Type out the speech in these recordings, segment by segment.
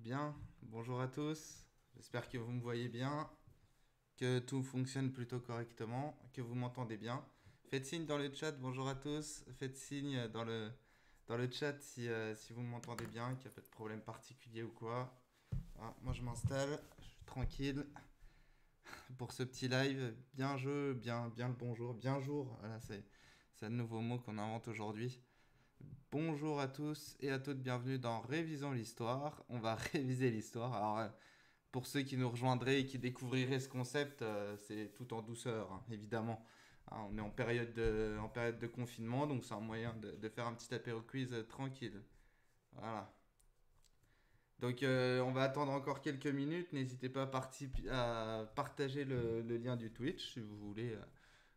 Bien, bonjour à tous. J'espère que vous me voyez bien, que tout fonctionne plutôt correctement, que vous m'entendez bien. Faites signe dans le chat, bonjour à tous. Faites signe dans le chat si vous m'entendez bien, qu'il n'y a pas de problème particulier ou quoi. Ah, moi je m'installe, je suis tranquille pour ce petit live. Bien jeu, bien le bonjour, bien jour. Voilà, c'est un nouveau mot qu'on invente aujourd'hui. Bonjour à tous et à toutes, bienvenue dans Révisons l'histoire. On va réviser l'histoire. Alors, pour ceux qui nous rejoindraient et qui découvriraient ce concept, c'est tout en douceur, hein, évidemment. Hein, on est en période de confinement, donc c'est un moyen de faire un petit apéro quiz tranquille. Voilà. Donc on va attendre encore quelques minutes. N'hésitez pas à partager le lien du Twitch si vous voulez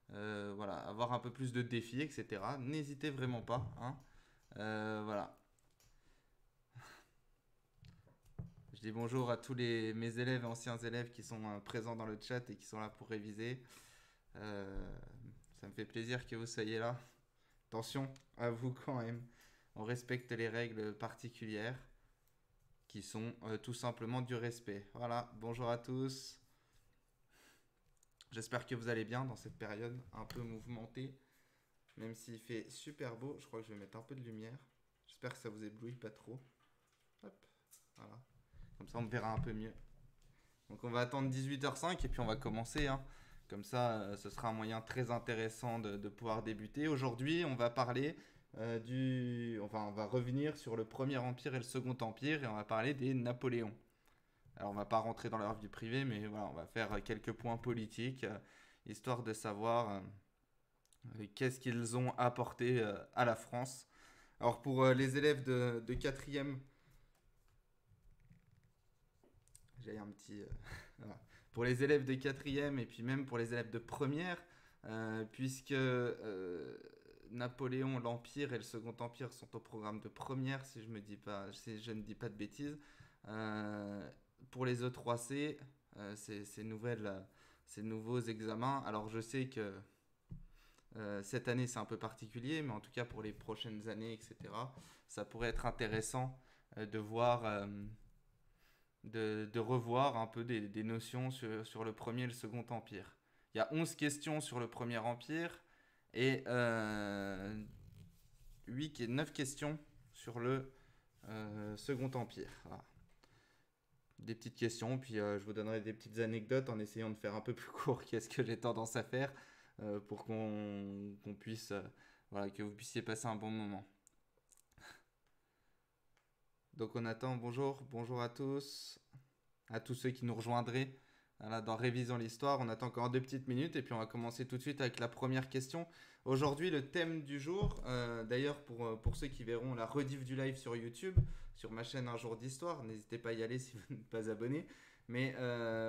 voilà, avoir un peu plus de défis, etc. N'hésitez vraiment pas, hein. Voilà. Je dis bonjour à tous mes élèves et anciens élèves qui sont présents dans le chat et qui sont là pour réviser. Euh, Ça me fait plaisir que vous soyez là. Attention à vous quand même. On respecte les règles particulières qui sont tout simplement du respect. Voilà, bonjour à tous. J'espère que vous allez bien dans cette période un peu mouvementée. Même s'il fait super beau, je crois que je vais mettre un peu de lumière. J'espère que ça vous éblouit pas trop. Hop, voilà. Comme ça on me verra un peu mieux. Donc on va attendre 18h05 et puis on va commencer, hein. Comme ça, ce sera un moyen très intéressant de pouvoir débuter. Aujourd'hui, on va parler Enfin, on va revenir sur le Premier Empire et le Second Empire et on va parler des Napoléons. Alors, on va pas rentrer dans leur vie privée, mais voilà, on va faire quelques points politiques, histoire de savoir qu'est-ce qu'ils ont apporté à la France. Alors, pour les élèves de 4e, j'ai un petit... voilà. Pour les élèves de quatrième et puis même pour les élèves de première, puisque Napoléon, l'Empire et le Second Empire sont au programme de première, si je ne dis pas de bêtises. Euh, pour les E3C, ces nouveaux examens, alors je sais que cette année c'est un peu particulier, mais en tout cas pour les prochaines années, etc., ça pourrait être intéressant de voir de revoir un peu des notions sur le premier et le second empire. Il y a 11 questions sur le premier empire et 9 questions sur le second empire. Voilà. Des petites questions, puis je vous donnerai des petites anecdotes en essayant de faire un peu plus court qu'est-ce que j'ai tendance à faire pour qu'on puisse, voilà, que vous puissiez passer un bon moment. Donc on attend, bonjour à tous ceux qui nous rejoindraient. Voilà, dans Révisons l'histoire, on attend encore 2 petites minutes et puis on va commencer tout de suite avec la première question. Aujourd'hui, le thème du jour, d'ailleurs pour ceux qui verront la rediff du live sur YouTube, sur ma chaîne Un jour d'histoire, n'hésitez pas à y aller si vous n'êtes pas abonné. Mais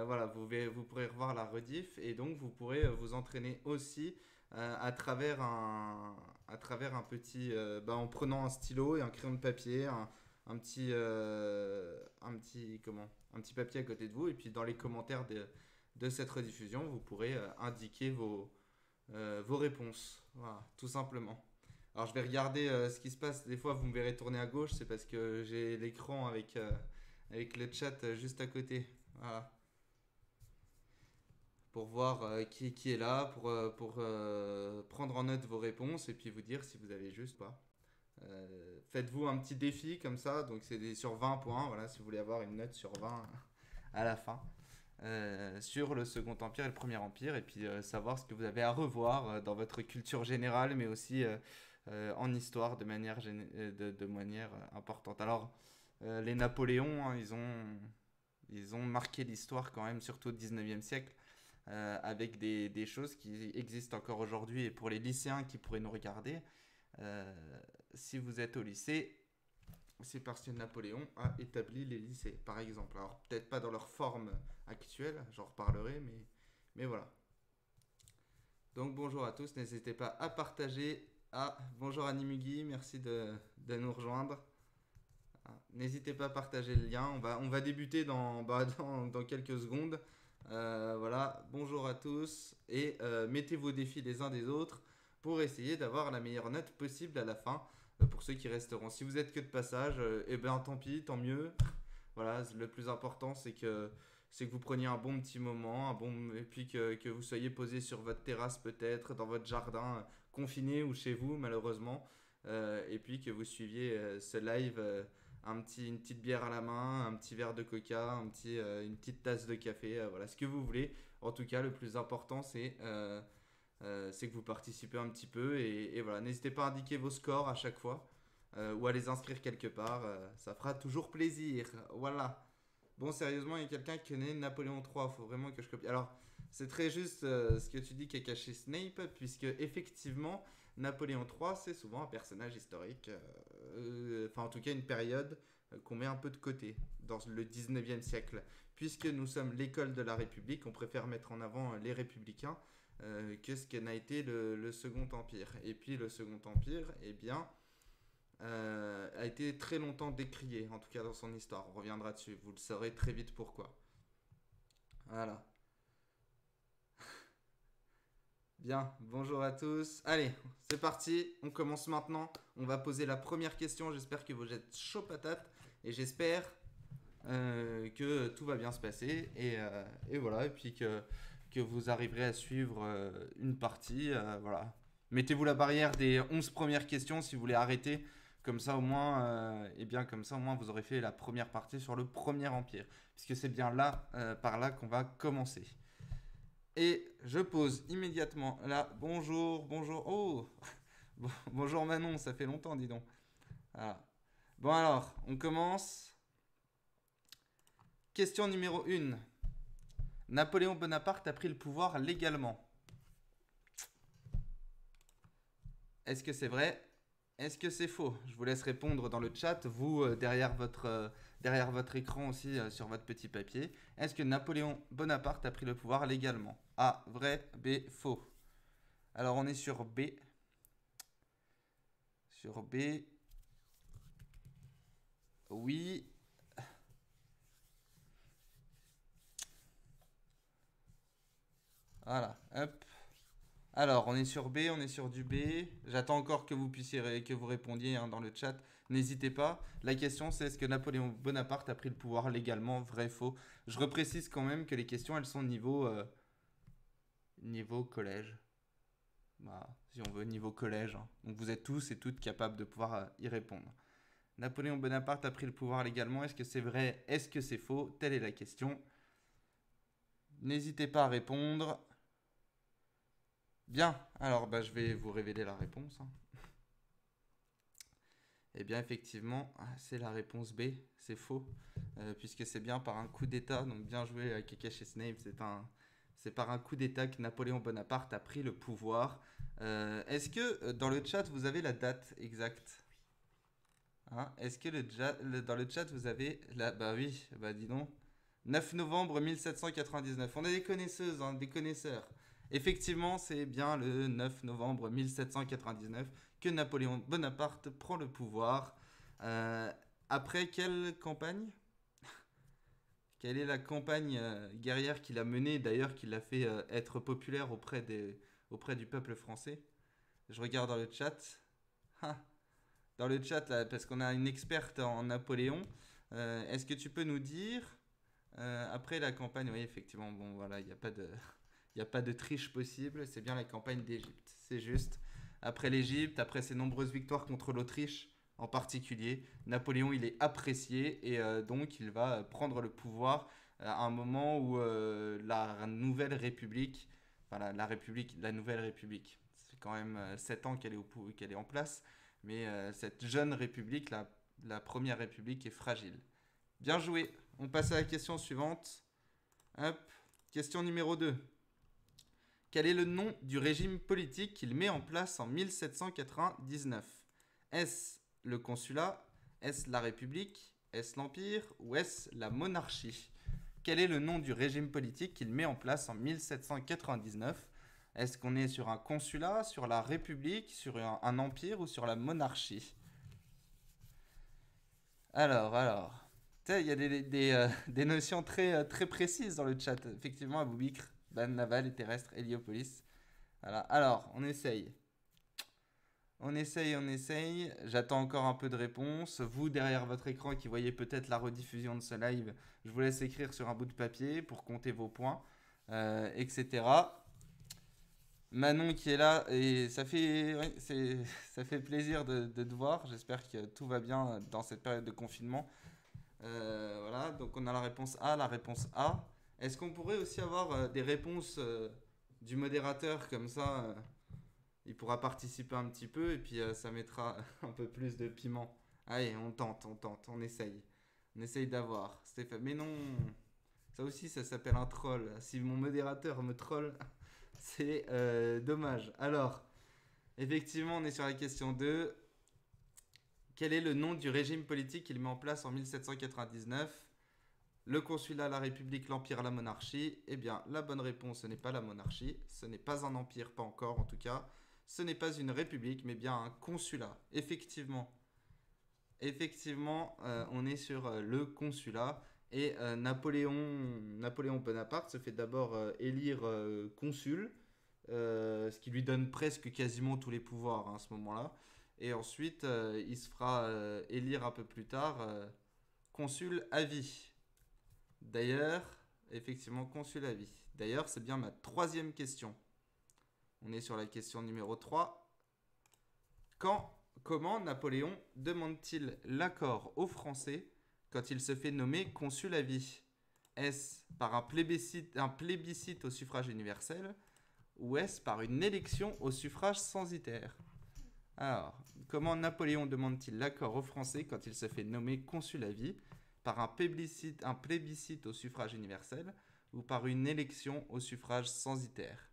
voilà, vous pourrez revoir la rediff et donc vous pourrez vous entraîner aussi à travers un petit, en prenant un stylo et un crayon de papier, un petit papier à côté de vous et puis dans les commentaires de cette rediffusion vous pourrez indiquer vos réponses, voilà, tout simplement. Alors je vais regarder ce qui se passe, des fois vous me verrez tourner à gauche, c'est parce que j'ai l'écran avec le chat juste à côté, voilà, pour voir qui est là, pour prendre en note vos réponses et puis vous dire si vous avez juste ou pas. Faites-vous un petit défi comme ça, donc c'est sur 20 points, voilà, si vous voulez avoir une note sur 20 à la fin, sur le Second Empire et le Premier Empire, et puis savoir ce que vous avez à revoir dans votre culture générale, mais aussi en histoire de manière importante. Alors, les Napoléons, hein, ils ont marqué l'histoire quand même, surtout au 19e siècle, avec des choses qui existent encore aujourd'hui, et pour les lycéens qui pourraient nous regarder, si vous êtes au lycée, c'est parce que Napoléon a établi les lycées, par exemple. Alors, peut-être pas dans leur forme actuelle, j'en reparlerai, mais voilà. Donc, bonjour à tous, n'hésitez pas à partager. Ah, bonjour Annie Mugui, merci de nous rejoindre. Ah, n'hésitez pas à partager le lien, on va débuter dans quelques secondes. Voilà, bonjour à tous, et mettez vos défis les uns des autres pour essayer d'avoir la meilleure note possible à la fin, pour ceux qui resteront. Si vous êtes que de passage, eh ben tant pis, tant mieux. Voilà, le plus important, c'est que vous preniez un bon petit moment, et puis que vous soyez posé sur votre terrasse peut-être, dans votre jardin, confiné ou chez vous malheureusement, et puis que vous suiviez ce live, une petite bière à la main, un petit verre de coca, une petite tasse de café, voilà, ce que vous voulez. En tout cas, le plus important, c'est que vous participez un petit peu et voilà, n'hésitez pas à indiquer vos scores à chaque fois ou à les inscrire quelque part, ça fera toujours plaisir. Voilà. Bon, sérieusement, il y a quelqu'un qui connaît Napoléon III, faut vraiment que je copie. Alors, c'est très juste ce que tu dis qu'est caché Snape, puisque effectivement, Napoléon III, c'est souvent un personnage historique, enfin en tout cas une période qu'on met un peu de côté dans le 19e siècle. Puisque nous sommes l'école de la République, on préfère mettre en avant les républicains que ce qu'en a été le Second Empire. Et puis le Second Empire, eh bien, a été très longtemps décrié, en tout cas dans son histoire. On reviendra dessus, vous le saurez très vite pourquoi. Voilà. Bien, bonjour à tous. Allez, c'est parti, on commence maintenant. On va poser la première question, j'espère que vous êtes chaud patate et j'espère que tout va bien se passer et voilà, et puis que vous arriverez à suivre une partie. Voilà. Mettez-vous la barrière des 11 premières questions si vous voulez arrêter. Comme ça au moins, comme ça au moins vous aurez fait la première partie sur le premier empire, puisque c'est bien là, par là qu'on va commencer. Et je pose immédiatement là. Bonjour, bonjour. Oh, bonjour Manon, ça fait longtemps, dis donc. Voilà. Bon alors, on commence. Question numéro 1. Napoléon Bonaparte a pris le pouvoir légalement. Est-ce que c'est vrai? Est-ce que c'est faux? Je vous laisse répondre dans le chat, vous derrière votre écran aussi sur votre petit papier. Est-ce que Napoléon Bonaparte a pris le pouvoir légalement? A, vrai, B, faux. Alors on est sur B. Sur B. Oui. Voilà, hop. Alors, on est sur B, on est sur du B. J'attends encore que vous répondiez hein, dans le chat. N'hésitez pas. La question, c'est est-ce que Napoléon Bonaparte a pris le pouvoir légalement, vrai, faux? Je reprécise quand même que les questions, elles sont niveau collège. Bah, si on veut, niveau collège. Hein. Donc, vous êtes tous et toutes capables de pouvoir y répondre. Napoléon Bonaparte a pris le pouvoir légalement. Est-ce que c'est vrai? Est-ce que c'est faux? Telle est la question. N'hésitez pas à répondre. Bien, alors je vais vous révéler la réponse. Hein. Eh bien, effectivement, c'est la réponse B, c'est faux, puisque c'est bien par un coup d'État. Donc, bien joué, Kakashi Snape. C'est par un coup d'État que Napoléon Bonaparte a pris le pouvoir. Est-ce que dans le chat, vous avez la date exacte? Hein? Est-ce que dans le chat, vous avez la... Bah oui, bah dis donc. 9 novembre 1799. On est des connaisseuses, hein, des connaisseurs. Effectivement, c'est bien le 9 novembre 1799 que Napoléon Bonaparte prend le pouvoir. Après quelle campagne? Quelle est la campagne guerrière qu'il a menée, d'ailleurs, qui l'a fait être populaire auprès du peuple français? Je regarde dans le chat. Ah, dans le chat, là, parce qu'on a une experte en Napoléon. Est-ce que tu peux nous dire, après la campagne, oui, effectivement, bon, voilà, il n'y a pas de... Il n'y a pas de triche possible, c'est bien la campagne d'Égypte. C'est juste. Après l'Égypte, après ses nombreuses victoires contre l'Autriche en particulier, Napoléon il est apprécié et donc il va prendre le pouvoir à un moment où la nouvelle République, enfin la nouvelle République, c'est quand même 7 ans qu'elle est en place, mais cette jeune République, la première République est fragile. Bien joué, on passe à la question suivante. Hop, question numéro 2. Quel est le nom du régime politique qu'il met en place en 1799? Est-ce le consulat? Est-ce la République? Est-ce l'Empire? Ou est-ce la monarchie? Quel est le nom du régime politique qu'il met en place en 1799? Est-ce qu'on est sur un consulat, sur la République, sur un empire ou sur la monarchie? Alors. Il y a des notions très précises dans le chat. Effectivement, Aboubikr, ban naval et terrestre, Héliopolis. Voilà. Alors, on essaye. On essaye, on essaye. J'attends encore un peu de réponses. Vous, derrière votre écran qui voyez peut-être la rediffusion de ce live, je vous laisse écrire sur un bout de papier pour compter vos points, etc. Manon qui est là, et ça fait, ouais, ça fait plaisir de te voir. J'espère que tout va bien dans cette période de confinement. Voilà, donc on a la réponse A, la réponse A. Est-ce qu'on pourrait aussi avoir des réponses du modérateur comme ça il pourra participer un petit peu et puis ça mettra un peu plus de piment. Allez, on tente, on essaye. On essaye d'avoir. Stéphane, mais non, ça aussi ça s'appelle un troll. Si mon modérateur me troll, c'est dommage. Alors, effectivement, on est sur la question 2. Quel est le nom du régime politique qu'il met en place en 1799? Le consulat, la République, l'Empire, la monarchie. Eh bien, la bonne réponse, ce n'est pas la monarchie. Ce n'est pas un empire, pas encore en tout cas. Ce n'est pas une république, mais bien un consulat. Effectivement. Effectivement, on est sur le consulat. Et Napoléon Bonaparte se fait d'abord élire consul, ce qui lui donne presque quasiment tous les pouvoirs hein, à ce moment-là. Et ensuite, il se fera élire un peu plus tard consul à vie. D'ailleurs, effectivement, consul à vie. D'ailleurs, c'est bien ma troisième question. On est sur la question numéro 3. Comment Napoléon demande-t-il l'accord aux Français quand il se fait nommer consul à vie? Est-ce par un plébiscite au suffrage universel ou est-ce par une élection au suffrage censitaire? Alors, comment Napoléon demande-t-il l'accord aux Français quand il se fait nommer consul à vie? Par un plébiscite au suffrage universel ou par une élection au suffrage censitaire?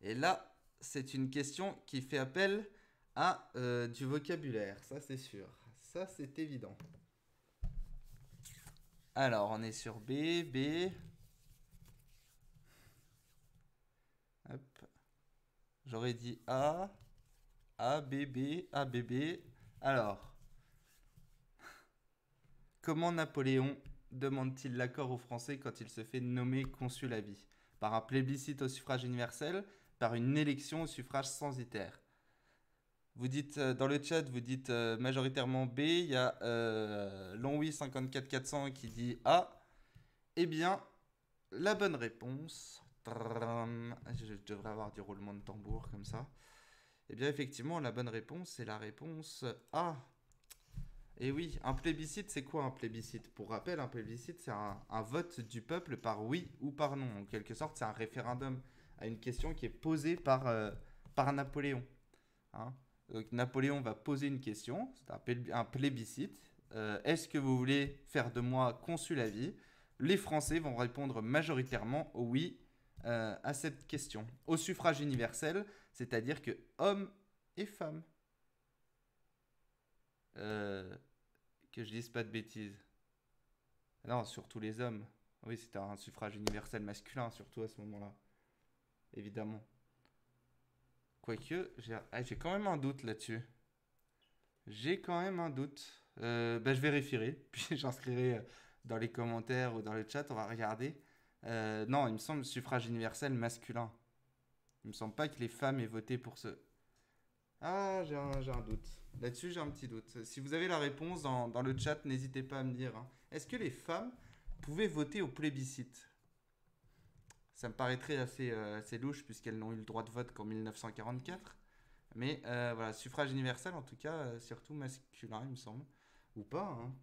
Et là, c'est une question qui fait appel à du vocabulaire, ça c'est sûr. Ça c'est évident. Alors, on est sur B, B. Hop. J'aurais dit A, A, B, B, A, B, B. Alors, comment Napoléon demande-t-il l'accord aux Français quand il se fait nommer consul à vie? Par un plébiscite au suffrage universel, par une élection au suffrage censitaire? Vous dites dans le chat, vous dites majoritairement B. Il y a Longwy 54400 qui dit A. Eh bien, la bonne réponse. Je devrais avoir du roulement de tambour comme ça. Eh bien, effectivement, la bonne réponse, c'est la réponse A. Et oui, un plébiscite, c'est quoi un plébiscite? Pour rappel, un plébiscite, c'est un vote du peuple par oui ou par non. En quelque sorte, c'est un référendum à une question qui est posée par Napoléon. Hein. Donc, Napoléon va poser une question, c'est un plébiscite. Est-ce que vous voulez faire de moi consul à vie? Les Français vont répondre majoritairement oui à cette question. Au suffrage universel, c'est-à-dire que hommes et femmes. Que je dise pas de bêtises. Non, surtout les hommes. Oui, c'était un suffrage universel masculin, surtout à ce moment-là. Évidemment. Quoique, j'ai quand même un doute là-dessus. J'ai quand même un doute. Je vérifierai, puis j'inscrirai dans les commentaires ou dans le chat, on va regarder. Non, il me semble suffrage universel masculin. Il me semble pas que les femmes aient voté pour ce... Ah, j'ai un doute. Là-dessus, j'ai un petit doute. Si vous avez la réponse dans le chat, n'hésitez pas à me dire. Hein. Est-ce que les femmes pouvaient voter au plébiscite? Ça me paraîtrait assez louche puisqu'elles n'ont eu le droit de vote qu'en 1944. Mais voilà, suffrage universel en tout cas, surtout masculin, il me semble. Ou pas, hein.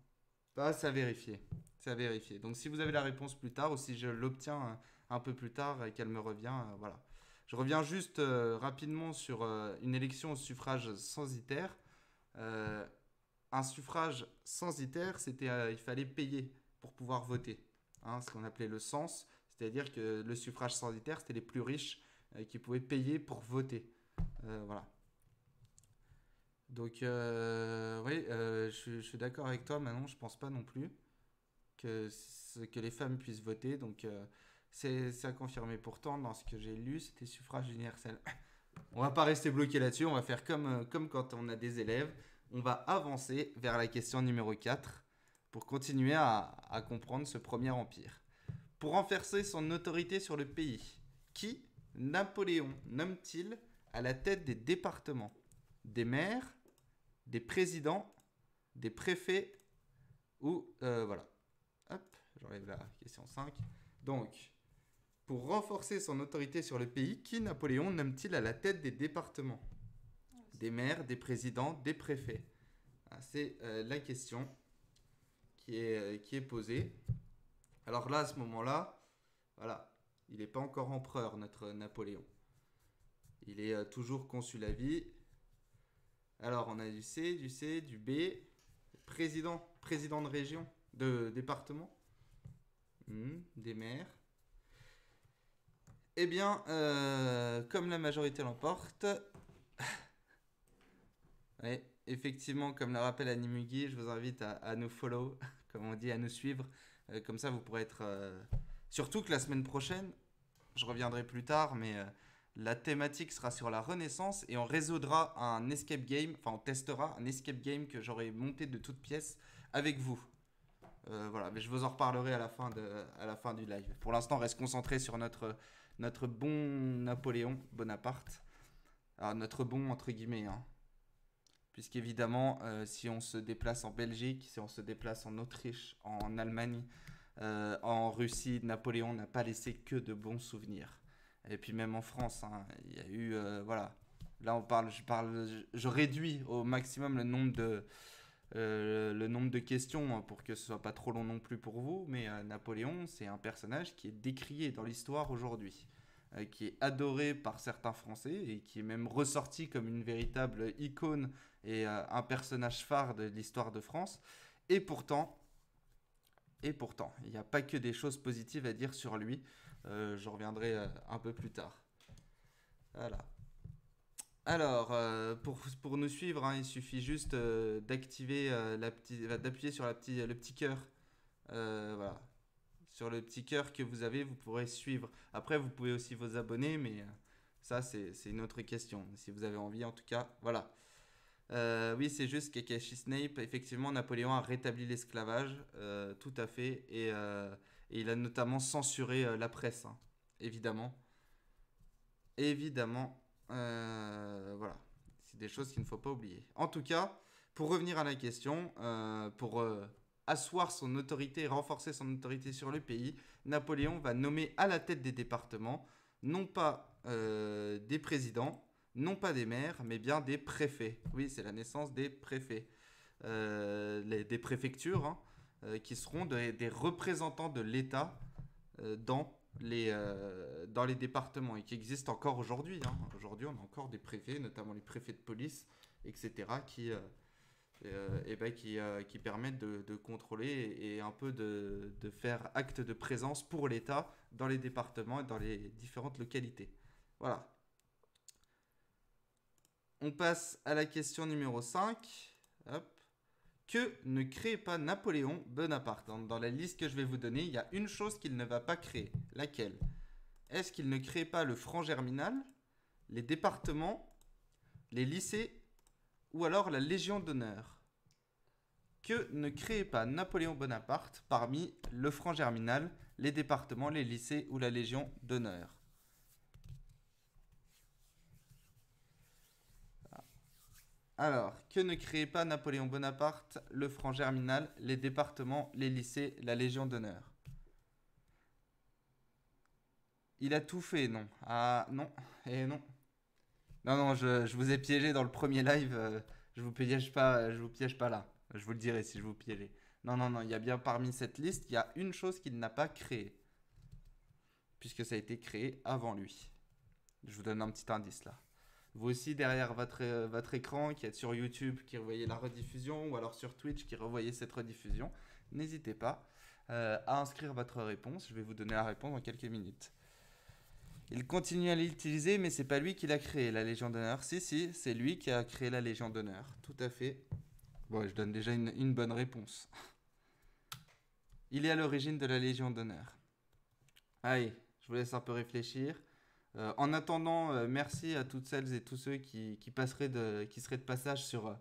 Bah, c'est à vérifier. C'est à vérifier. Donc si vous avez la réponse plus tard ou si je l'obtiens un peu plus tard et qu'elle me revient, voilà. Je reviens juste rapidement sur une élection au suffrage censitaire. Un suffrage censitaire, c'était il fallait payer pour pouvoir voter. Hein, ce qu'on appelait le cens, c'est-à-dire que le suffrage censitaire, c'était les plus riches qui pouvaient payer pour voter. Voilà. Donc, oui, je suis d'accord avec toi, Manon. Je pense pas non plus que les femmes puissent voter. Donc, c'est à confirmer. Pourtant, dans ce que j'ai lu, c'était suffrage universel. On va pas rester bloqué là-dessus. On va faire comme quand on a des élèves. On va avancer vers la question numéro 4 pour continuer à comprendre ce premier empire. Pour renforcer son autorité sur le pays, qui Napoléon nomme-t-il à la tête des départements, des maires, des présidents, des préfets ou... voilà. Hop, j'enlève la question 5. Donc, pour renforcer son autorité sur le pays, qui Napoléon nomme-t-il à la tête des départements? Des maires, des présidents, des préfets. Ah, c'est la question qui est posée. Alors là, à ce moment-là, voilà, il n'est pas encore empereur, notre Napoléon. Il est toujours consul à vie. Alors, on a du C, du B. Président de région, de département. Des maires. Eh bien, comme la majorité l'emporte... Oui, effectivement, comme le rappelle Annie Mugi, je vous invite à nous follow, comme on dit, à nous suivre. Comme ça, vous pourrez être... Surtout que la semaine prochaine, je reviendrai plus tard, mais la thématique sera sur la Renaissance et on résoudra un escape game, enfin on testera un escape game que j'aurai monté de toutes pièces avec vous. Voilà, mais je vous en reparlerai à la fin du live. Pour l'instant, on reste concentré sur notre bon Napoléon Bonaparte. Alors, notre bon entre guillemets, hein. Puisqu'évidemment, si on se déplace en Belgique, si on se déplace en Autriche, en Allemagne, en Russie, Napoléon n'a pas laissé que de bons souvenirs. Et puis même en France, hein, il y a eu... voilà. Là, je réduis au maximum le nombre de questions pour que ce soit pas trop long non plus pour vous. Mais Napoléon, c'est un personnage qui est décrié dans l'histoire aujourd'hui. Qui est adoré par certains Français et qui est même ressorti comme une véritable icône et un personnage phare de l'histoire de France. Et pourtant, il n'y a pas que des choses positives à dire sur lui. Je reviendrai un peu plus tard. Voilà. Alors, pour nous suivre, hein, il suffit juste d'appuyer sur le petit cœur. Voilà. Sur le petit cœur que vous avez, vous pourrez suivre. Après, vous pouvez aussi vous abonner, mais ça, c'est une autre question. Si vous avez envie, en tout cas, voilà. Oui, c'est juste Kakashi Snape. Effectivement, Napoléon a rétabli l'esclavage, tout à fait. Et il a notamment censuré la presse, hein, évidemment. Évidemment, voilà. C'est des choses qu'il ne faut pas oublier. En tout cas, pour revenir à la question, pour asseoir son autorité et renforcer son autorité sur le pays, Napoléon va nommer à la tête des départements, non pas des présidents, non pas des maires, mais bien des préfets. Oui, c'est la naissance des préfets. Des préfectures, hein, qui seront des représentants de l'État dans les départements et qui existent encore aujourd'hui, hein. Aujourd'hui, on a encore des préfets, notamment les préfets de police, etc., qui permettent de contrôler et un peu de faire acte de présence pour l'État dans les départements et dans les différentes localités. Voilà. On passe à la question numéro 5. Hop. Que ne crée pas Napoléon Bonaparte? Dans la liste que je vais vous donner, il y a une chose qu'il ne va pas créer. Laquelle? Est-ce qu'il ne crée pas le franc germinal, les départements, les lycées ou alors la Légion d'honneur? Que ne crée pas Napoléon Bonaparte parmi le franc germinal, les départements, les lycées ou la Légion d'honneur? Alors, que ne crée pas Napoléon Bonaparte, le franc germinal, les départements, les lycées, la Légion d'honneur? Il a tout fait, non? Ah, non. Et non. Non, je vous ai piégé dans le premier live. Je vous piège pas là. Je vous le dirai si je vous piégeais. Non, il y a bien parmi cette liste, il y a une chose qu'il n'a pas créée. Puisque ça a été créé avant lui. Je vous donne un petit indice là. Vous aussi, derrière votre écran, qui êtes sur YouTube, qui revoyez la rediffusion, ou alors sur Twitch, qui revoyez cette rediffusion, n'hésitez pas à inscrire votre réponse. Je vais vous donner la réponse dans quelques minutes. Il continue à l'utiliser, mais c'est pas lui qui l'a créé, la Légion d'honneur. Si, c'est lui qui a créé la Légion d'honneur. Tout à fait. Bon, je donne déjà une bonne réponse. Il est à l'origine de la Légion d'honneur. Allez, je vous laisse un peu réfléchir. En attendant, merci à toutes celles et tous ceux qui seraient de passage sur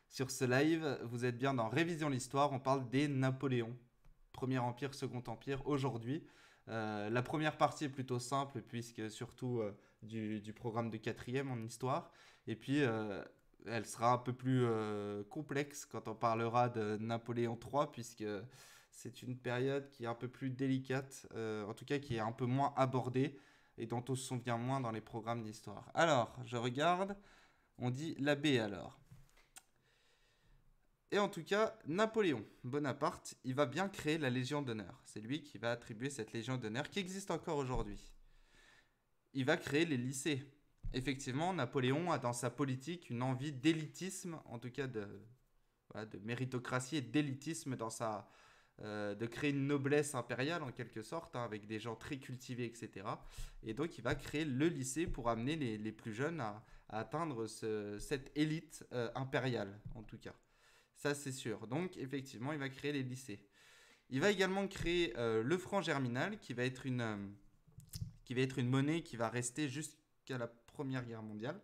ce live. Vous êtes bien dans Révision l'Histoire. On parle des Napoléons. Premier Empire, Second Empire aujourd'hui. La première partie est plutôt simple puisque surtout du programme de quatrième en histoire. Et puis, elle sera un peu plus complexe quand on parlera de Napoléon III, puisque c'est une période qui est un peu plus délicate, en tout cas qui est un peu moins abordée et dont on se souvient moins dans les programmes d'histoire. Alors, je regarde, on dit l'abbé alors. Et en tout cas, Napoléon Bonaparte, il va bien créer la Légion d'honneur. C'est lui qui va attribuer cette Légion d'honneur qui existe encore aujourd'hui. Il va créer les lycées. Effectivement, Napoléon a dans sa politique une envie d'élitisme, en tout cas voilà, de méritocratie et d'élitisme de créer une noblesse impériale en quelque sorte, hein, avec des gens très cultivés, etc. Et donc il va créer le lycée pour amener les plus jeunes à atteindre cette élite impériale, en tout cas. Ça, c'est sûr. Donc, effectivement, il va créer les lycées. Il va également créer le franc germinal, qui va être une monnaie qui va rester jusqu'à la Première Guerre mondiale.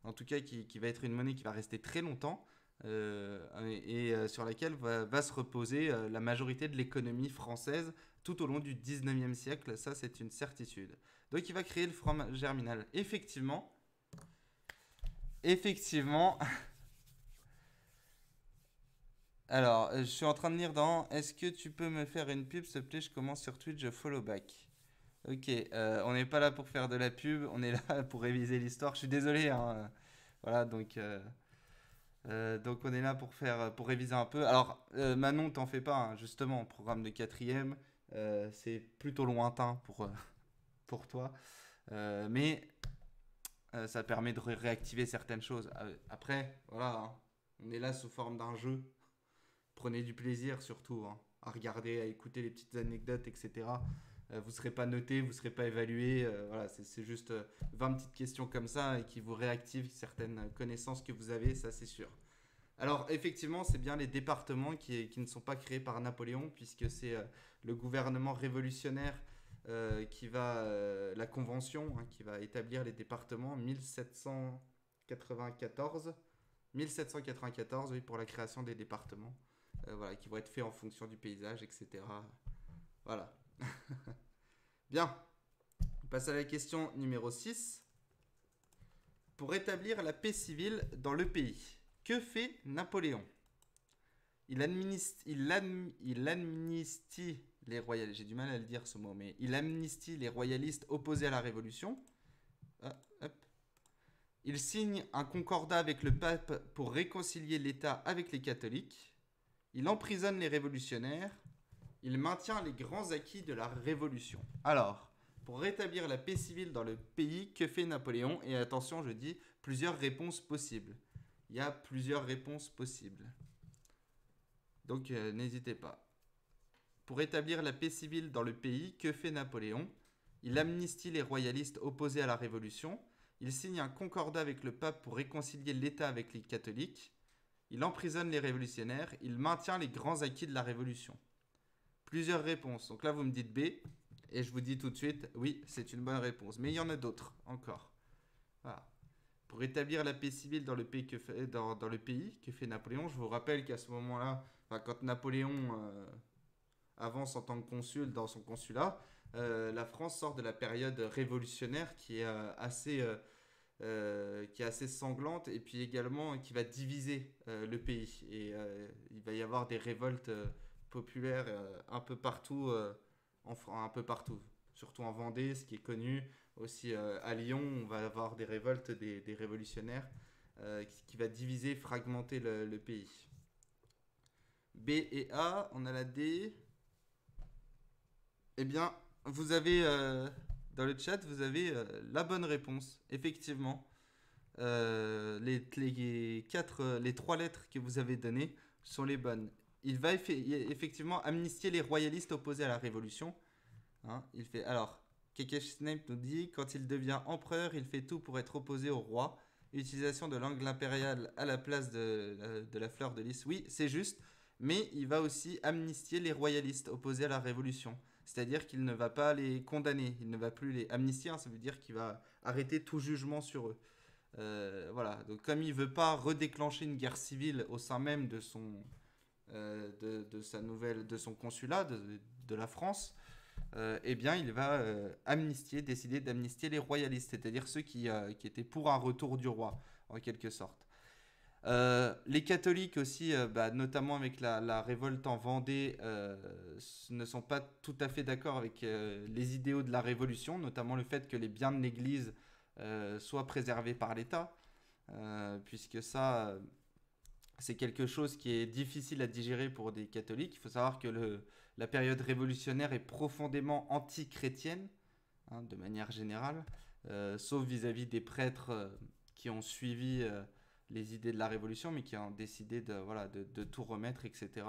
En tout cas, qui va être une monnaie qui va rester très longtemps sur laquelle va se reposer la majorité de l'économie française tout au long du 19e siècle. Ça, c'est une certitude. Donc, il va créer le franc germinal. Effectivement, alors, je suis en train de lire dans Est-ce que tu peux me faire une pub, s'il te plaît? Je commence sur Twitch, je follow back. Ok, on n'est pas là pour faire de la pub, on est là pour réviser l'histoire. Je suis désolé, hein. Voilà, donc on est là pour réviser un peu. Alors, Manon, t'en fais pas, hein, justement, programme de quatrième, c'est plutôt lointain pour toi. Mais ça permet de réactiver certaines choses. Après, voilà, hein, on est là sous forme d'un jeu. Prenez du plaisir surtout hein, à regarder, à écouter les petites anecdotes, etc. Vous ne serez pas noté, vous ne serez pas évalué. Voilà, c'est juste 20 petites questions comme ça et qui vous réactivent certaines connaissances que vous avez, ça c'est sûr. Alors effectivement, c'est bien les départements qui ne sont pas créés par Napoléon, puisque c'est le gouvernement révolutionnaire la convention, hein, qui va établir les départements en 1794. 1794, oui, pour la création des départements. Voilà, qui vont être faits en fonction du paysage, etc. Voilà. Bien. On passe à la question numéro 6. Pour rétablir la paix civile dans le pays, que fait Napoléon? Il amnistie les royalistes. J'ai du mal à le dire ce mot, mais il amnistie les royalistes opposés à la Révolution. Ah, hop. Il signe un concordat avec le pape pour réconcilier l'État avec les catholiques. Il emprisonne les révolutionnaires. Il maintient les grands acquis de la Révolution. Alors, pour rétablir la paix civile dans le pays, que fait Napoléon? Et attention, je dis plusieurs réponses possibles. Il y a plusieurs réponses possibles. Donc, n'hésitez pas. Pour rétablir la paix civile dans le pays, que fait Napoléon? Il amnistie les royalistes opposés à la Révolution. Il signe un concordat avec le pape pour réconcilier l'État avec les catholiques. Il emprisonne les révolutionnaires. Il maintient les grands acquis de la Révolution. Plusieurs réponses. Donc là, vous me dites B. Et je vous dis tout de suite, oui, c'est une bonne réponse. Mais il y en a d'autres encore. Voilà. Pour rétablir la paix civile dans le pays, que fait Napoléon? Je vous rappelle qu'à ce moment-là, quand Napoléon avance en tant que consul dans son consulat, la France sort de la période révolutionnaire qui est assez sanglante et puis également qui va diviser le pays. Et il va y avoir des révoltes populaires un peu partout, un peu partout, surtout en Vendée, ce qui est connu. Aussi à Lyon, on va avoir des révoltes des révolutionnaires qui va diviser, fragmenter le pays. B et A, on a la D. Eh bien, vous avez dans le chat, vous avez la bonne réponse, effectivement. Les trois lettres que vous avez données sont les bonnes. Il va effectivement amnistier les royalistes opposés à la Révolution. Hein, il fait alors. Kekesh Snape nous dit quand il devient empereur, il fait tout pour être opposé au roi. Utilisation de l'angle impérial à la place de la fleur de lys. Oui, c'est juste. Mais il va aussi amnistier les royalistes opposés à la Révolution. C'est-à-dire qu'il ne va pas les condamner. Il ne va plus les amnistier. Hein, ça veut dire qu'il va arrêter tout jugement sur eux. Voilà. Donc comme il ne veut pas redéclencher une guerre civile au sein même de son consulat, de la France, eh bien, il va décider d'amnistier les royalistes, c'est-à-dire ceux qui étaient pour un retour du roi, en quelque sorte. Les catholiques aussi, notamment avec la révolte en Vendée, ne sont pas tout à fait d'accord avec les idéaux de la Révolution, notamment le fait que les biens de l'Église soient préservés par l'État, puisque ça, c'est quelque chose qui est difficile à digérer pour des catholiques. Il faut savoir que la période révolutionnaire est profondément anti-chrétienne, hein, de manière générale, sauf vis-à-vis des prêtres qui ont suivi les idées de la Révolution, mais qui ont décidé de tout remettre, etc.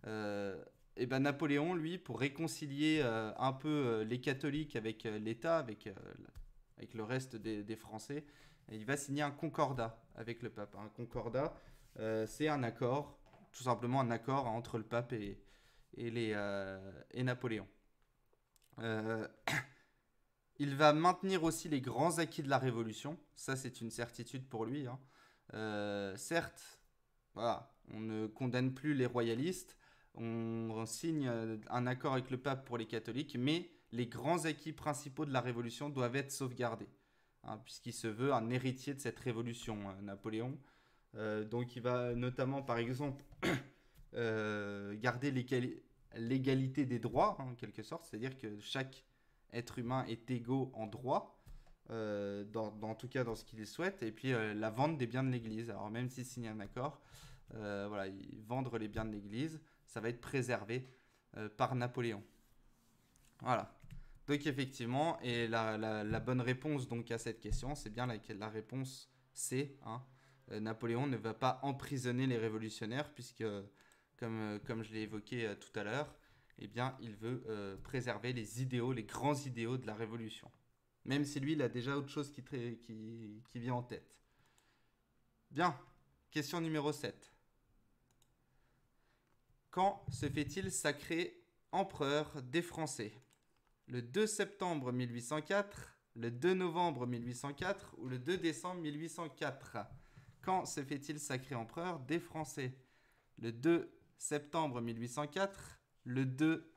Et ben Napoléon, lui, pour réconcilier un peu les catholiques avec l'État, avec le reste des Français, il va signer un concordat avec le pape. Un concordat, c'est un accord, tout simplement un accord entre le pape et Napoléon. Euh, il va maintenir aussi les grands acquis de la Révolution, ça c'est une certitude pour lui, hein. Certes, voilà, on ne condamne plus les royalistes, on signe un accord avec le pape pour les catholiques, mais les grands acquis principaux de la Révolution doivent être sauvegardés, hein, puisqu'il se veut un héritier de cette révolution, Napoléon. Donc il va notamment, par exemple, garder l'égalité des droits, hein, en quelque sorte, c'est-à-dire que chaque être humain est égaux en droit, en tout cas dans ce qu'il souhaite, et puis la vente des biens de l'Église. Alors même s'il signe un accord, voilà, vendre les biens de l'Église, ça va être préservé par Napoléon. Voilà. Donc effectivement, et la bonne réponse donc à cette question, c'est bien la réponse C, hein. Napoléon ne va pas emprisonner les révolutionnaires, puisque, comme je l'ai évoqué tout à l'heure, eh bien, il veut préserver les idéaux, les grands idéaux de la Révolution. Même si lui, il a déjà autre chose qui vient en tête. Bien, question numéro 7. Quand se fait-il sacrer empereur des Français? Le 2 septembre 1804, le 2 novembre 1804 ou le 2 décembre 1804? Quand se fait-il sacrer empereur des Français? Le 2 septembre 1804, le 2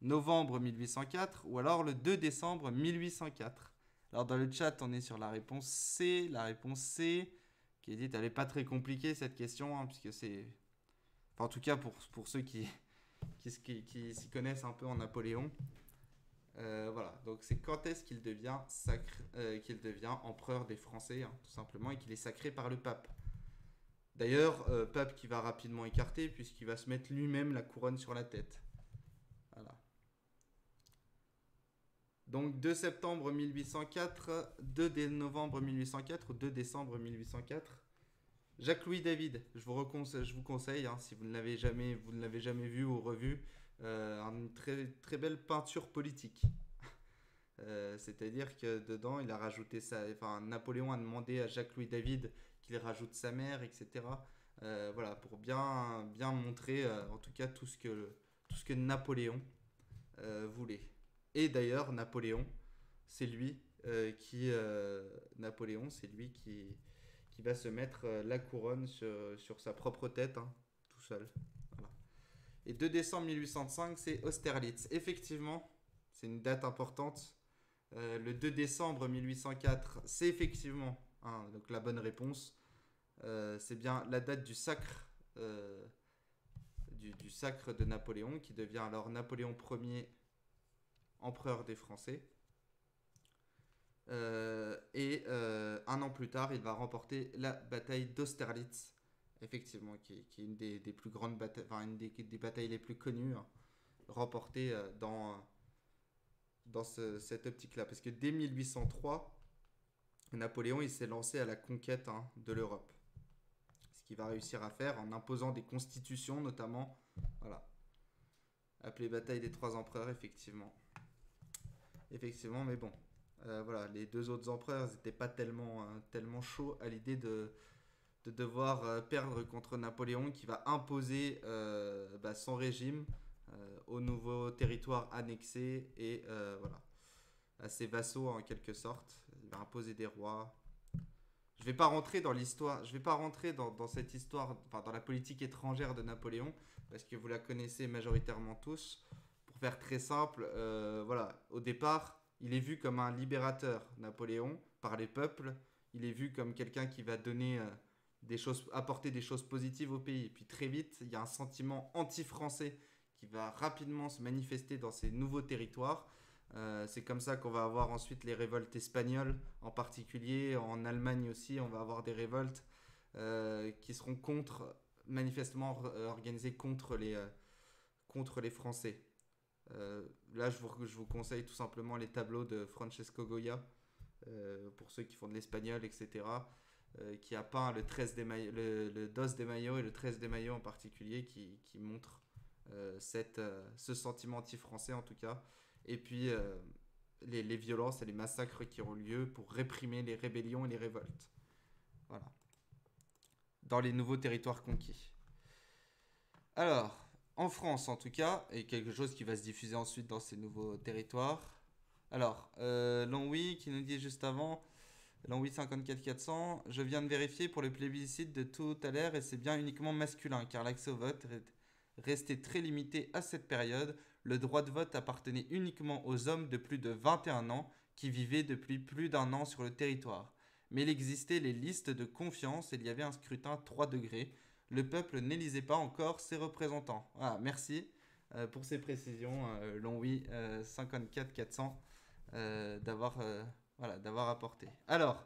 novembre 1804 ou alors le 2 décembre 1804? Alors dans le chat, on est sur la réponse C. La réponse C qui est dite, elle n'est pas très compliquée cette question, hein, puisque c'est... Enfin, en tout cas pour ceux qui s'y connaissent un peu en Napoléon. Voilà, donc c'est quand est-ce qu'il devient, qu'il devient empereur des Français, hein, tout simplement, et qu'il est sacré par le pape. D'ailleurs, pape qui va rapidement écarter, puisqu'il va se mettre lui-même la couronne sur la tête. Voilà. Donc 2 septembre 1804, 2 novembre 1804 ou 2 décembre 1804. Jacques-Louis David, je vous conseille, hein, si vous ne l'avez jamais vu ou revu, une très, très belle peinture politique. C'est-à-dire que dedans, il a rajouté ça. Enfin, Napoléon a demandé à Jacques-Louis David qu'il rajoute sa mère, etc. Voilà, pour bien montrer, en tout cas, tout ce que Napoléon voulait. Et d'ailleurs, Napoléon, c'est lui qui va se mettre la couronne sur sa propre tête, hein, tout seul. Voilà. Et 2 décembre 1805, c'est Austerlitz. Effectivement, c'est une date importante. Le 2 décembre 1804, c'est effectivement, hein, donc la bonne réponse. C'est bien la date du sacre, du sacre de Napoléon, qui devient alors Napoléon Ier, empereur des Français. Un an plus tard, il va remporter la bataille d'Austerlitz, effectivement, qui est une des plus grandes batailles, enfin une des batailles les plus connues, hein, remportée dans cette optique-là. Parce que dès 1803, Napoléon il s'est lancé à la conquête, hein, de l'Europe. Ce qu'il va réussir à faire en imposant des constitutions, notamment, voilà, appelée bataille des trois empereurs, effectivement. Effectivement, mais bon. Voilà, les deux autres empereurs n'étaient pas tellement chauds à l'idée de devoir perdre contre Napoléon qui va imposer son régime aux nouveaux territoires annexés et voilà, à ses vassaux en quelque sorte. Il va imposer des rois. Je ne vais pas rentrer dans l'histoire, je vais pas rentrer dans cette histoire, enfin dans la politique étrangère de Napoléon, parce que vous la connaissez majoritairement tous. Pour pour faire très simple, voilà, au départ, il est vu comme un libérateur, Napoléon, par les peuples. Il est vu comme quelqu'un qui va donner des choses, apporter des choses positives au pays. Et puis très vite, il y a un sentiment anti-français qui va rapidement se manifester dans ces nouveaux territoires. C'est comme ça qu'on va avoir ensuite les révoltes espagnoles, en particulier en Allemagne aussi, on va avoir des révoltes qui seront manifestement organisées contre les Français. Là, je vous conseille tout simplement les tableaux de Francesco Goya, pour ceux qui font de l'espagnol, etc., qui a peint le 13 de Mayo, le Dos de Mayo et le 13 de Mayo en particulier, qui montrent ce sentiment anti-français en tout cas. Et puis les violences et les massacres qui ont lieu pour réprimer les rébellions et les révoltes. Voilà. Dans les nouveaux territoires conquis. Alors, en France en tout cas, et quelque chose qui va se diffuser ensuite dans ces nouveaux territoires. Alors, Longwy qui nous dit juste avant, Longwy 54 400, je viens de vérifier pour le plébiscite de tout à l'heure et c'est bien uniquement masculin, car l'accès au vote restait très limité à cette période. Le droit de vote appartenait uniquement aux hommes de plus de 21 ans qui vivaient depuis plus d'un an sur le territoire. Mais il existait les listes de confiance et il y avait un scrutin 3 degrés. Le peuple n'élisait pas encore ses représentants. Ah, merci pour ces précisions, Longwy 54 400, d'avoir apporté. Alors,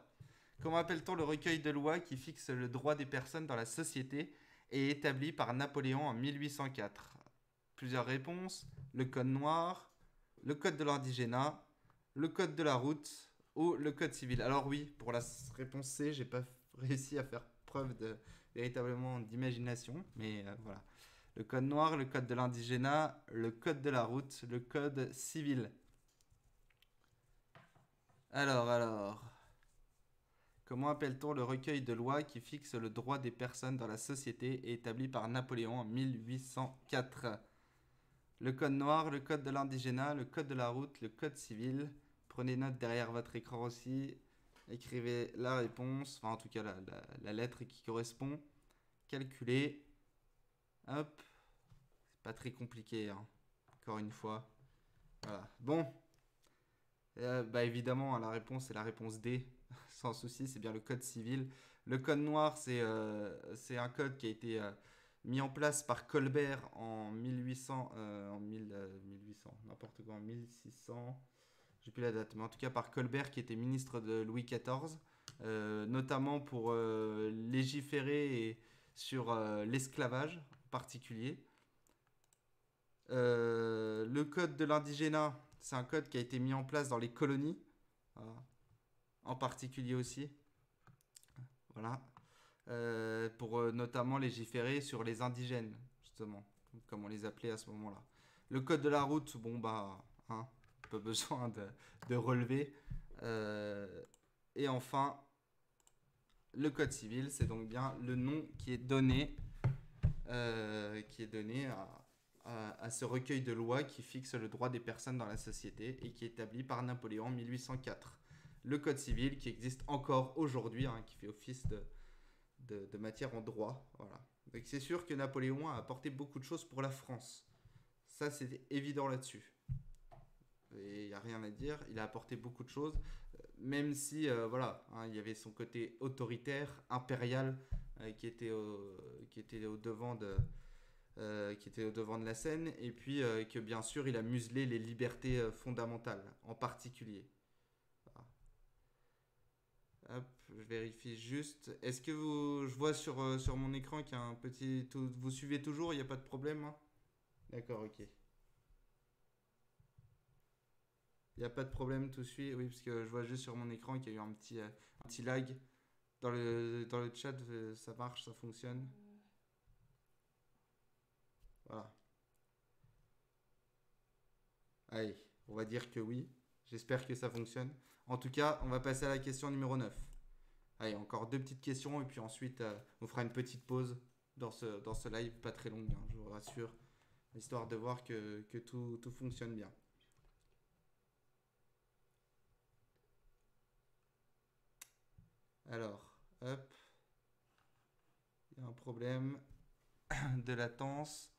comment appelle-t-on le recueil de lois qui fixe le droit des personnes dans la société et établi par Napoléon en 1804? Plusieurs réponses. Le code noir, le code de l'indigénat, le code de la route ou le code civil. Alors oui, pour la réponse C, j'ai pas réussi à faire preuve véritablement d'imagination, mais voilà. Le code noir, le code de l'indigénat, le code de la route, le code civil. Alors. Comment appelle-t-on le recueil de lois qui fixe le droit des personnes dans la société et établi par Napoléon en 1804? Le code noir, le code de l'indigénat, le code de la route, le code civil. Prenez note derrière votre écran aussi. Écrivez la réponse, enfin en tout cas la lettre qui correspond. Calculez. Hop. C'est pas très compliqué, hein. Encore une fois. Voilà. Bon. Bah évidemment, la réponse c'est la réponse D. Sans souci, c'est bien le code civil. Le code noir, c'est un code qui a été mis en place par Colbert en 1800, 1800, n'importe quoi, en 1600, j'ai plus la date, mais en tout cas par Colbert qui était ministre de Louis XIV, notamment pour légiférer sur l'esclavage en particulier. Le code de l'indigénat, c'est un code qui a été mis en place dans les colonies, voilà, en particulier aussi. Voilà. Pour notamment légiférer sur les indigènes, justement, comme on les appelait à ce moment-là. Le code de la route, bon bah, hein, pas besoin de relever. Et enfin, le code civil, c'est donc bien le nom qui est donné à ce recueil de lois qui fixe le droit des personnes dans la société et qui est établi par Napoléon en 1804. Le code civil qui existe encore aujourd'hui, hein, qui fait office de matière en droit. Voilà. Donc c'est sûr que Napoléon a apporté beaucoup de choses pour la France. Ça, c'est évident là-dessus. Et il n'y a rien à dire. Il a apporté beaucoup de choses, même si, voilà, hein, il y avait son côté autoritaire, impérial, qui était au devant de la scène, et puis que bien sûr, il a muselé les libertés fondamentales, en particulier. Hop, je vérifie juste. Est-ce que je vois sur mon écran qu'il y a un petit... Vous suivez toujours, il n'y a pas de problème, hein? D'accord, ok. Il n'y a pas de problème, tout suit. Oui, parce que je vois juste sur mon écran qu'il y a eu un petit lag. Dans le chat, ça marche, ça fonctionne. Voilà. Allez, on va dire que oui. J'espère que ça fonctionne. En tout cas, on va passer à la question numéro 9. Allez, encore deux petites questions et puis ensuite on fera une petite pause dans ce live, pas très longue, hein, je vous rassure, histoire de voir que tout fonctionne bien. Alors, hop, il y a un problème de latence.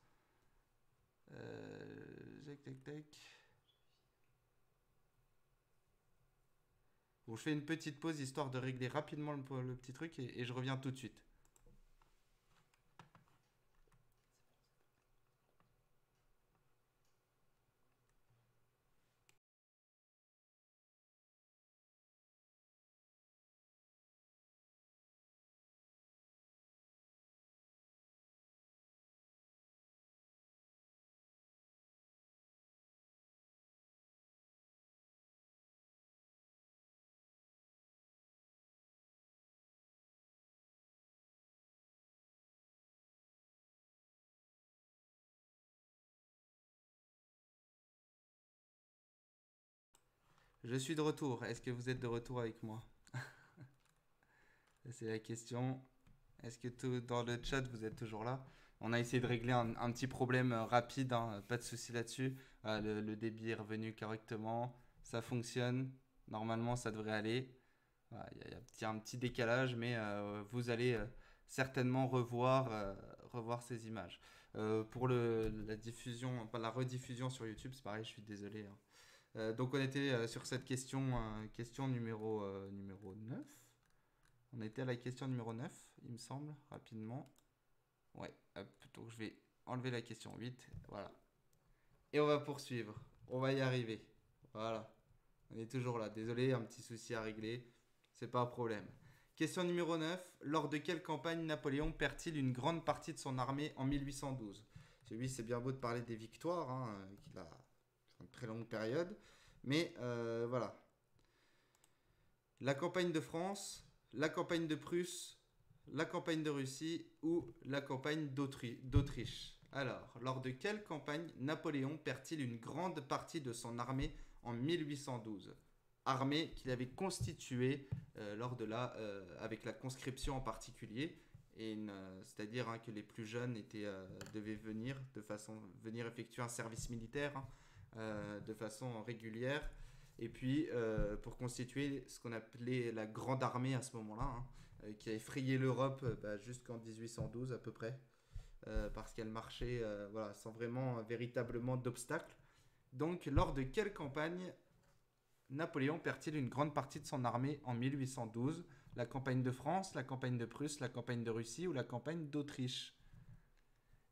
tac, tac, tac. Bon, je fais une petite pause histoire de régler rapidement le petit truc et je reviens tout de suite. Je suis de retour. Est-ce que vous êtes de retour avec moi? C'est la question. Est-ce que dans le chat, vous êtes toujours là? On a essayé de régler un petit problème rapide, hein, pas de souci là-dessus. Le débit est revenu correctement, ça fonctionne. Normalement, ça devrait aller. Il y a un petit décalage, mais vous allez certainement revoir ces images. Pour la diffusion, enfin, la rediffusion sur YouTube, c'est pareil, je suis désolé, hein. Donc on était sur cette question numéro 9. On était à la question numéro 9, il me semble, rapidement. Ouais, hop, donc je vais enlever la question 8, voilà. Et on va poursuivre, on va y arriver. Voilà, on est toujours là. Désolé, un petit souci à régler, c'est pas un problème. Question numéro 9. Lors de quelle campagne Napoléon perd-il une grande partie de son armée en 1812? Celui, c'est bien beau de parler des victoires, hein, qu'il a sur une très longue période. Mais voilà. La campagne de France, la campagne de Prusse, la campagne de Russie ou la campagne d'Autriche. Alors, lors de quelle campagne Napoléon perd-il une grande partie de son armée en 1812? Armée qu'il avait constituée avec la conscription en particulier, c'est-à-dire hein, que les plus jeunes devaient venir effectuer un service militaire, hein, de façon régulière. Et puis, pour constituer ce qu'on appelait la Grande Armée à ce moment-là, hein, qui a effrayé l'Europe jusqu'en 1812 à peu près, parce qu'elle marchait voilà, sans véritablement d'obstacles. Donc, lors de quelle campagne Napoléon perd-il une grande partie de son armée en 1812? La campagne de France, la campagne de Prusse, la campagne de Russie ou la campagne d'Autriche?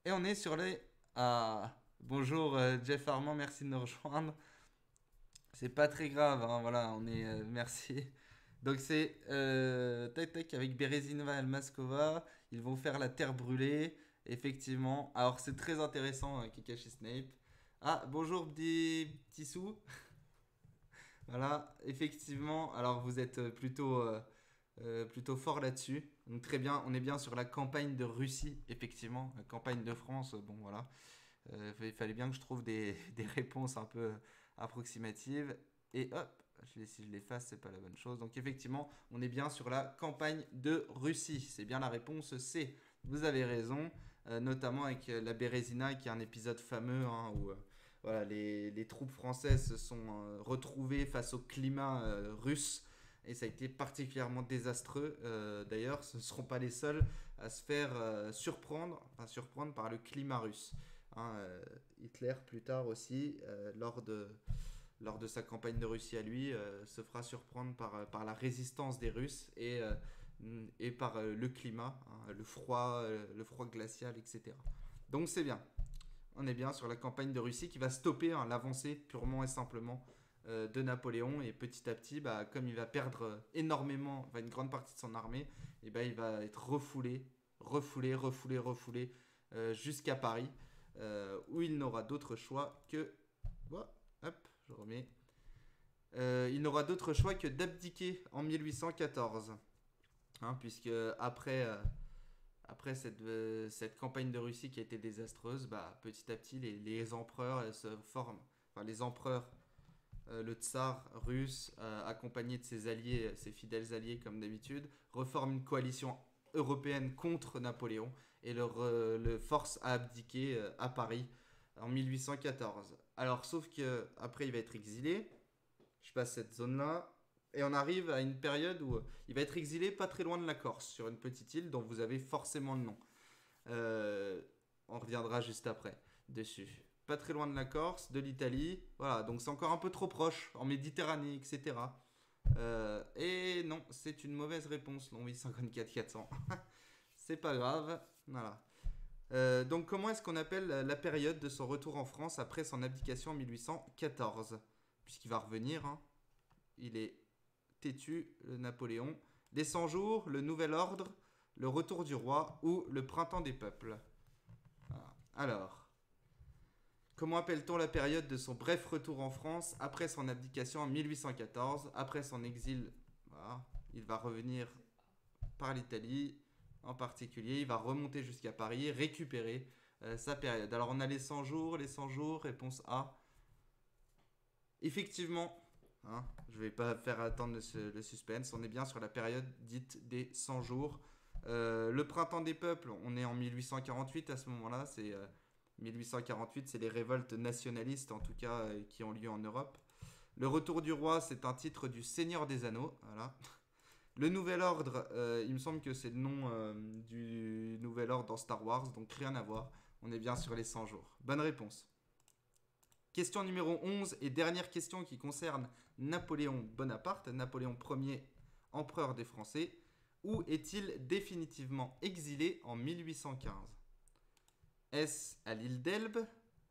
Et on est sur les... Ah, bonjour Jeff Armand, merci de nous rejoindre. C'est pas très grave, hein, voilà, on est... merci. Donc c'est tac tac avec Berezinova et Almaskova, ils vont faire la terre brûlée, effectivement. Alors c'est très intéressant, Kikashi Snape. Ah, bonjour petit sou. Voilà, effectivement. Alors vous êtes plutôt fort là-dessus. Donc très bien, on est bien sur la campagne de Russie, effectivement. La campagne de France, bon voilà. Il fallait bien que je trouve des réponses un peu approximatives. Et hop, si je l'efface, c'est pas la bonne chose. Donc effectivement, on est bien sur la campagne de Russie. C'est bien la réponse C. Vous avez raison, notamment avec la Bérésina, qui est un épisode fameux hein, où voilà, les troupes françaises se sont retrouvées face au climat russe. Et ça a été particulièrement désastreux. D'ailleurs, ce ne seront pas les seuls à se faire surprendre par le climat russe. Hein, Hitler, plus tard aussi, lors de sa campagne de Russie à lui, se fera surprendre par la résistance des Russes et par le climat, hein, le froid glacial, etc. Donc c'est bien. On est bien sur la campagne de Russie qui va stopper hein, l'avancée purement et simplement de Napoléon. Et petit à petit, comme il va perdre énormément, une grande partie de son armée, et il va être refoulé jusqu'à Paris. Où il n'aura d'autre choix que... Oh, hop, je remets. Il n'aura d'autre choix que d'abdiquer en 1814. Hein, puisque après cette campagne de Russie qui a été désastreuse, petit à petit, les empereurs se forment. Enfin, les empereurs, le tsar russe, accompagné de ses alliés, ses fidèles alliés comme d'habitude, reforment une coalition européenne contre Napoléon et le force à abdiquer à Paris en 1814. Alors, sauf que après il va être exilé. Je passe cette zone-là. Et on arrive à une période où il va être exilé pas très loin de la Corse, sur une petite île dont vous avez forcément le nom. On reviendra juste après dessus. pas très loin de la Corse, de l'Italie. Voilà, donc c'est encore un peu trop proche, en Méditerranée, etc. Et non, c'est une mauvaise réponse, Longwy 54-400. C'est pas grave, voilà. Donc comment est-ce qu'on appelle la période de son retour en France après son abdication en 1814? Puisqu'il va revenir, hein. Il est têtu, le Napoléon. Les 100 jours, le nouvel ordre, le retour du roi ou le printemps des peuples. Voilà. Alors, comment appelle-t-on la période de son bref retour en France après son abdication en 1814, après son exil? Voilà. Il va revenir par l'Italie en particulier, il va remonter jusqu'à Paris, récupérer sa période. Alors on a les 100 jours, réponse A. Effectivement, hein, je ne vais pas faire attendre le suspense, on est bien sur la période dite des 100 jours. Le printemps des peuples, on est en 1848 à ce moment-là, 1848, c'est les révoltes nationalistes en tout cas qui ont lieu en Europe. Le retour du roi, c'est un titre du Seigneur des Anneaux, voilà. Le Nouvel Ordre, il me semble que c'est le nom du Nouvel Ordre dans Star Wars, donc rien à voir. On est bien sur les 100 jours. Bonne réponse. Question numéro 11 et dernière question qui concerne Napoléon Bonaparte, Napoléon Ier, empereur des Français. Où est-il définitivement exilé en 1815? Est-ce à l'île d'Elbe,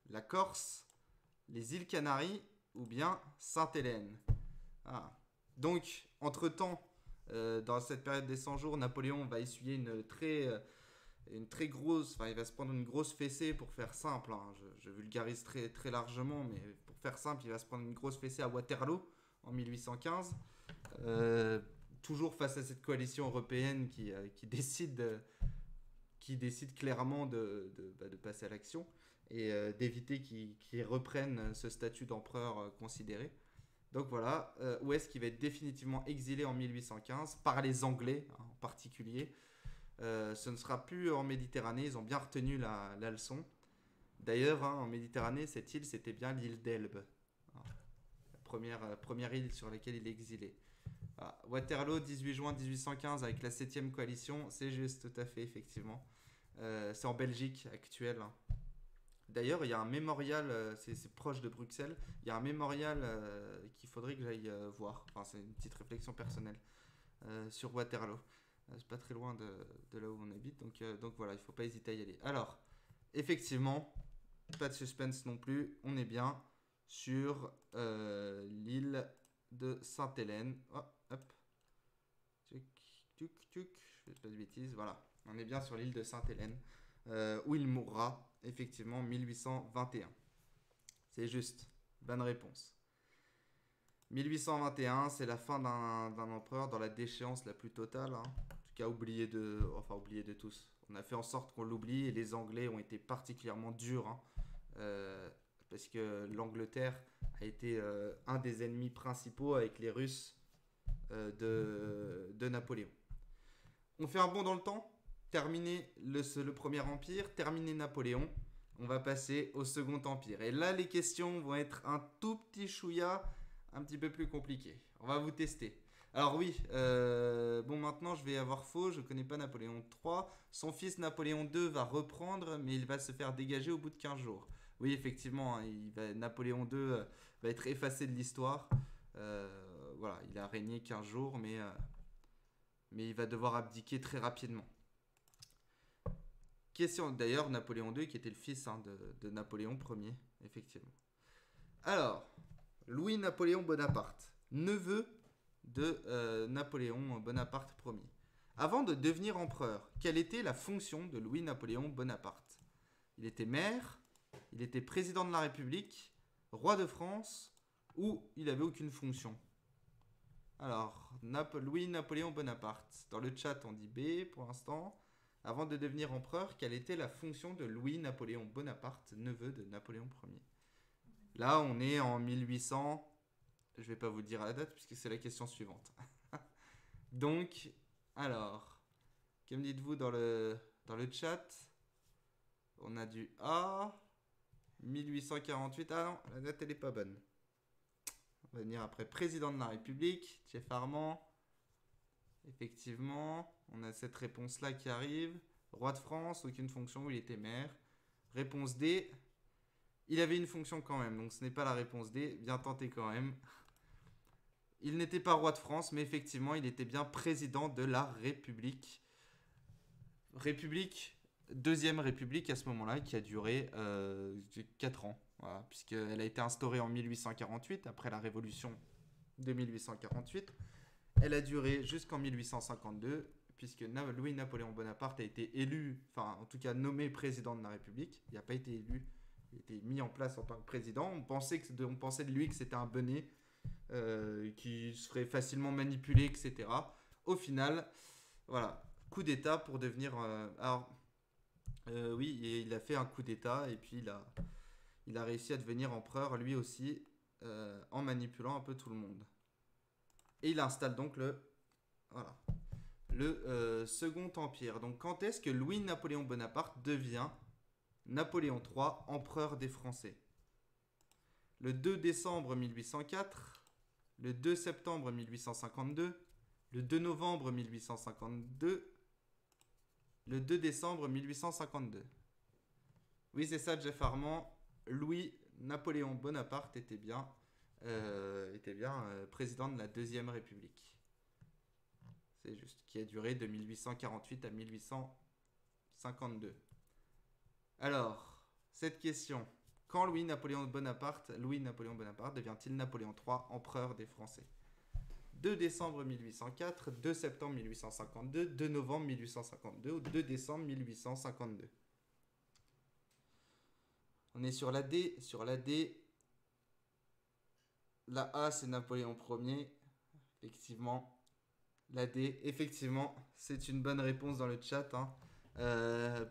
la Corse, les îles Canaries ou bien Sainte-Hélène? Donc, entre-temps, dans cette période des 100 jours, Napoléon va essuyer une très grosse, enfin il va se prendre une grosse fessée pour faire simple, hein. Je vulgarise très, très largement, mais pour faire simple, il va se prendre une grosse fessée à Waterloo en 1815, toujours face à cette coalition européenne qui décide clairement de passer à l'action et d'éviter qu'ils reprennent ce statut d'empereur considéré. Donc voilà, où est-ce qu'il va être définitivement exilé en 1815 par les Anglais, hein, en particulier. Ce ne sera plus en Méditerranée, ils ont bien retenu la leçon. D'ailleurs, hein, en Méditerranée, cette île, c'était bien l'île d'Elbe, hein, la première île sur laquelle il est exilé. Voilà. Waterloo, 18 juin 1815, avec la 7e coalition, c'est juste, tout à fait, effectivement. C'est en Belgique actuelle, hein. D'ailleurs, il y a un mémorial, c'est proche de Bruxelles, il y a un mémorial qu'il faudrait que j'aille voir. Enfin, c'est une petite réflexion personnelle sur Waterloo. C'est pas très loin de là où on habite, donc voilà, il ne faut pas hésiter à y aller. Alors, effectivement, pas de suspense non plus, on est bien sur l'île de Sainte-Hélène. Oh, hop, tuc, je fais pas de bêtises, voilà. On est bien sur l'île de Sainte-Hélène, où il mourra effectivement en 1821. C'est juste, bonne réponse. 1821, c'est la fin d'un empereur dans la déchéance la plus totale, hein. En tout cas oublié de tous. On a fait en sorte qu'on l'oublie et les Anglais ont été particulièrement durs, hein, parce que l'Angleterre a été un des ennemis principaux avec les Russes de Napoléon. On fait un bond dans le temps. Terminé le premier empire, terminé Napoléon, on va passer au second empire. Et là, les questions vont être un tout petit chouïa, un petit peu plus compliquées. On va vous tester. Alors oui, maintenant je vais avoir faux, je ne connais pas Napoléon III. Son fils Napoléon II va reprendre, mais il va se faire dégager au bout de 15 jours. Oui, effectivement, Napoléon II va être effacé de l'histoire. Voilà, il a régné 15 jours, mais il va devoir abdiquer très rapidement. Question d'ailleurs, Napoléon II qui était le fils, hein, de Napoléon Ier, effectivement. Alors, Louis-Napoléon Bonaparte, neveu de Napoléon Bonaparte Ier. Avant de devenir empereur, quelle était la fonction de Louis-Napoléon Bonaparte? Il était maire, il était président de la République, roi de France, ou il n'avait aucune fonction? Alors, Louis-Napoléon Bonaparte. Dans le chat, on dit B pour l'instant. Avant de devenir empereur, quelle était la fonction de Louis-Napoléon Bonaparte, neveu de Napoléon Ier? Là, on est en 1800. Je ne vais pas vous dire la date puisque c'est la question suivante. Donc, alors, que me dites-vous dans le chat? On a du A, 1848. Ah non, la date, elle n'est pas bonne. On va venir après président de la République, Jeff Armand. Effectivement, on a cette réponse-là qui arrive. Roi de France, aucune fonction, il était maire. Réponse D, Il avait une fonction quand même, donc ce n'est pas la réponse D, bien tenté quand même. Il n'était pas roi de France, mais effectivement, il était bien président de la République. Deuxième République à ce moment-là, qui a duré 4 ans, voilà, puisqu'elle a été instaurée en 1848, après la Révolution de 1848. Elle a duré jusqu'en 1852, puisque Louis-Napoléon Bonaparte a été élu, enfin en tout cas nommé président de la République. Il n'a pas été élu, il a été mis en place en tant que président. On pensait de lui que c'était un benet qui se ferait facilement manipuler, etc. Au final, voilà, coup d'État pour devenir... oui, il a fait un coup d'État et puis il a réussi à devenir empereur lui aussi en manipulant un peu tout le monde. Et il installe donc voilà, le Second Empire. Donc quand est-ce que Louis-Napoléon Bonaparte devient Napoléon III, empereur des Français? Le 2 décembre 1804, le 2 septembre 1852, le 2 novembre 1852, le 2 décembre 1852. Oui, c'est ça, Jeff Armand. Louis-Napoléon Bonaparte était bien président de la Deuxième République. C'est juste, qui a duré de 1848 à 1852. Alors, cette question. Quand Louis-Napoléon Bonaparte devient-il Napoléon III, empereur des Français? 2 décembre 1804, 2 septembre 1852, 2 novembre 1852 ou 2 décembre 1852. On est sur la D. Sur la D, la A, c'est Napoléon Ier. Effectivement. La D, effectivement, c'est une bonne réponse dans le chat.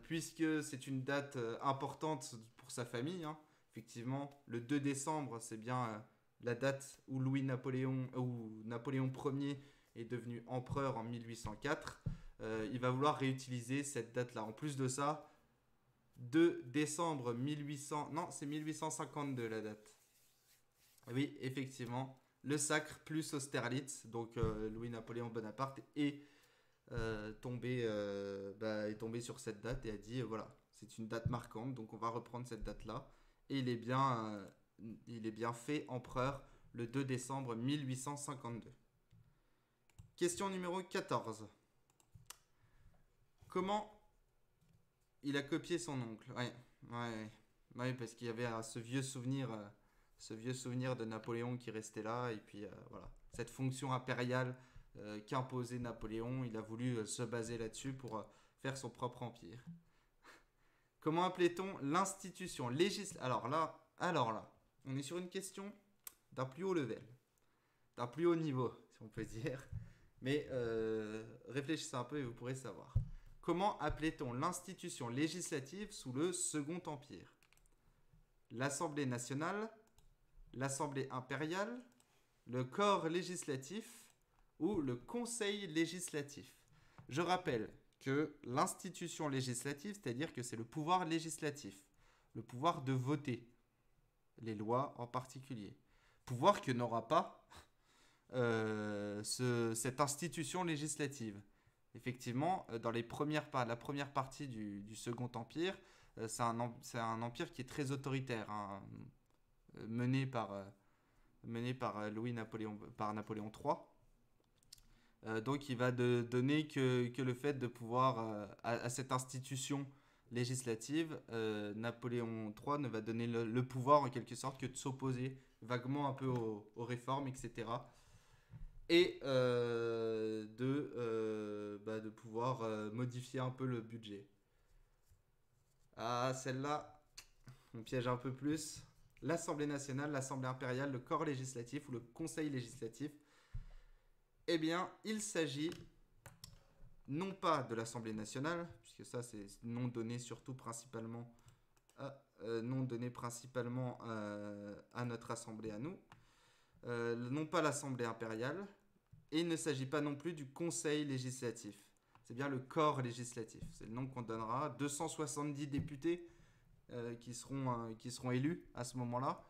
Puisque c'est une date importante pour sa famille. Effectivement, le 2 décembre, c'est bien la date où Napoléon Ier est devenu empereur en 1804. Il va vouloir réutiliser cette date-là. En plus de ça, 2 décembre 1800... Non, c'est 1852 la date. Oui, effectivement, le sacre plus Austerlitz. Donc Louis-Napoléon Bonaparte est tombé sur cette date et a dit voilà, c'est une date marquante, donc on va reprendre cette date-là. Et il est bien fait empereur le 2 décembre 1852. Question numéro 14. Comment il a copié son oncle? Ouais, parce qu'il y avait ce vieux souvenir de Napoléon qui restait là. Et puis voilà, cette fonction impériale qu'imposait Napoléon, il a voulu se baser là-dessus pour faire son propre empire. Comment appelait-on l'institution législative? Alors là, on est sur une question d'un plus haut level, d'un plus haut niveau, si on peut dire. Mais réfléchissez un peu et vous pourrez savoir. Comment appelait-on l'institution législative sous le Second Empire? L'Assemblée nationale, l'Assemblée impériale, le corps législatif ou le Conseil législatif? Je rappelle que l'institution législative, c'est-à-dire que c'est le pouvoir législatif, le pouvoir de voter les lois en particulier, pouvoir que n'aura pas cette institution législative. Effectivement, dans la première partie du Second Empire, c'est un empire qui est très autoritaire, mené par Napoléon III. Donc il va donner que le fait de pouvoir à cette institution législative, Napoléon III ne va donner le pouvoir en quelque sorte que de s'opposer vaguement un peu aux réformes, etc. Et de pouvoir modifier un peu le budget. Ah, celle-là, on piège un peu plus. L'Assemblée nationale, l'Assemblée impériale, le corps législatif ou le Conseil législatif. Eh bien, il s'agit non pas de l'Assemblée nationale, puisque ça c'est nom donné surtout principalement à notre Assemblée à nous, non pas l'Assemblée impériale, et il ne s'agit pas non plus du Conseil législatif. C'est bien le corps législatif, c'est le nom qu'on donnera. 270 députés qui seront élus à ce moment-là.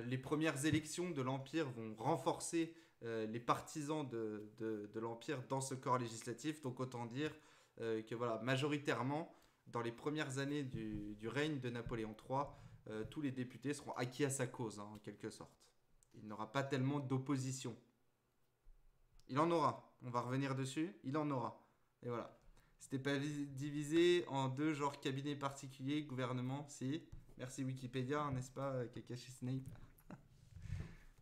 Les premières élections de l'Empire vont renforcer les partisans de l'Empire dans ce corps législatif. Donc autant dire que voilà, majoritairement, dans les premières années du règne de Napoléon III, tous les députés seront acquis à sa cause, hein, en quelque sorte. Il n'aura pas tellement d'opposition. Il en aura. On va revenir dessus. Il en aura. Et voilà. C'était pas divisé en deux genres cabinet particulier, gouvernement, si. Merci Wikipédia, n'est-ce pas, Kakashi Snape?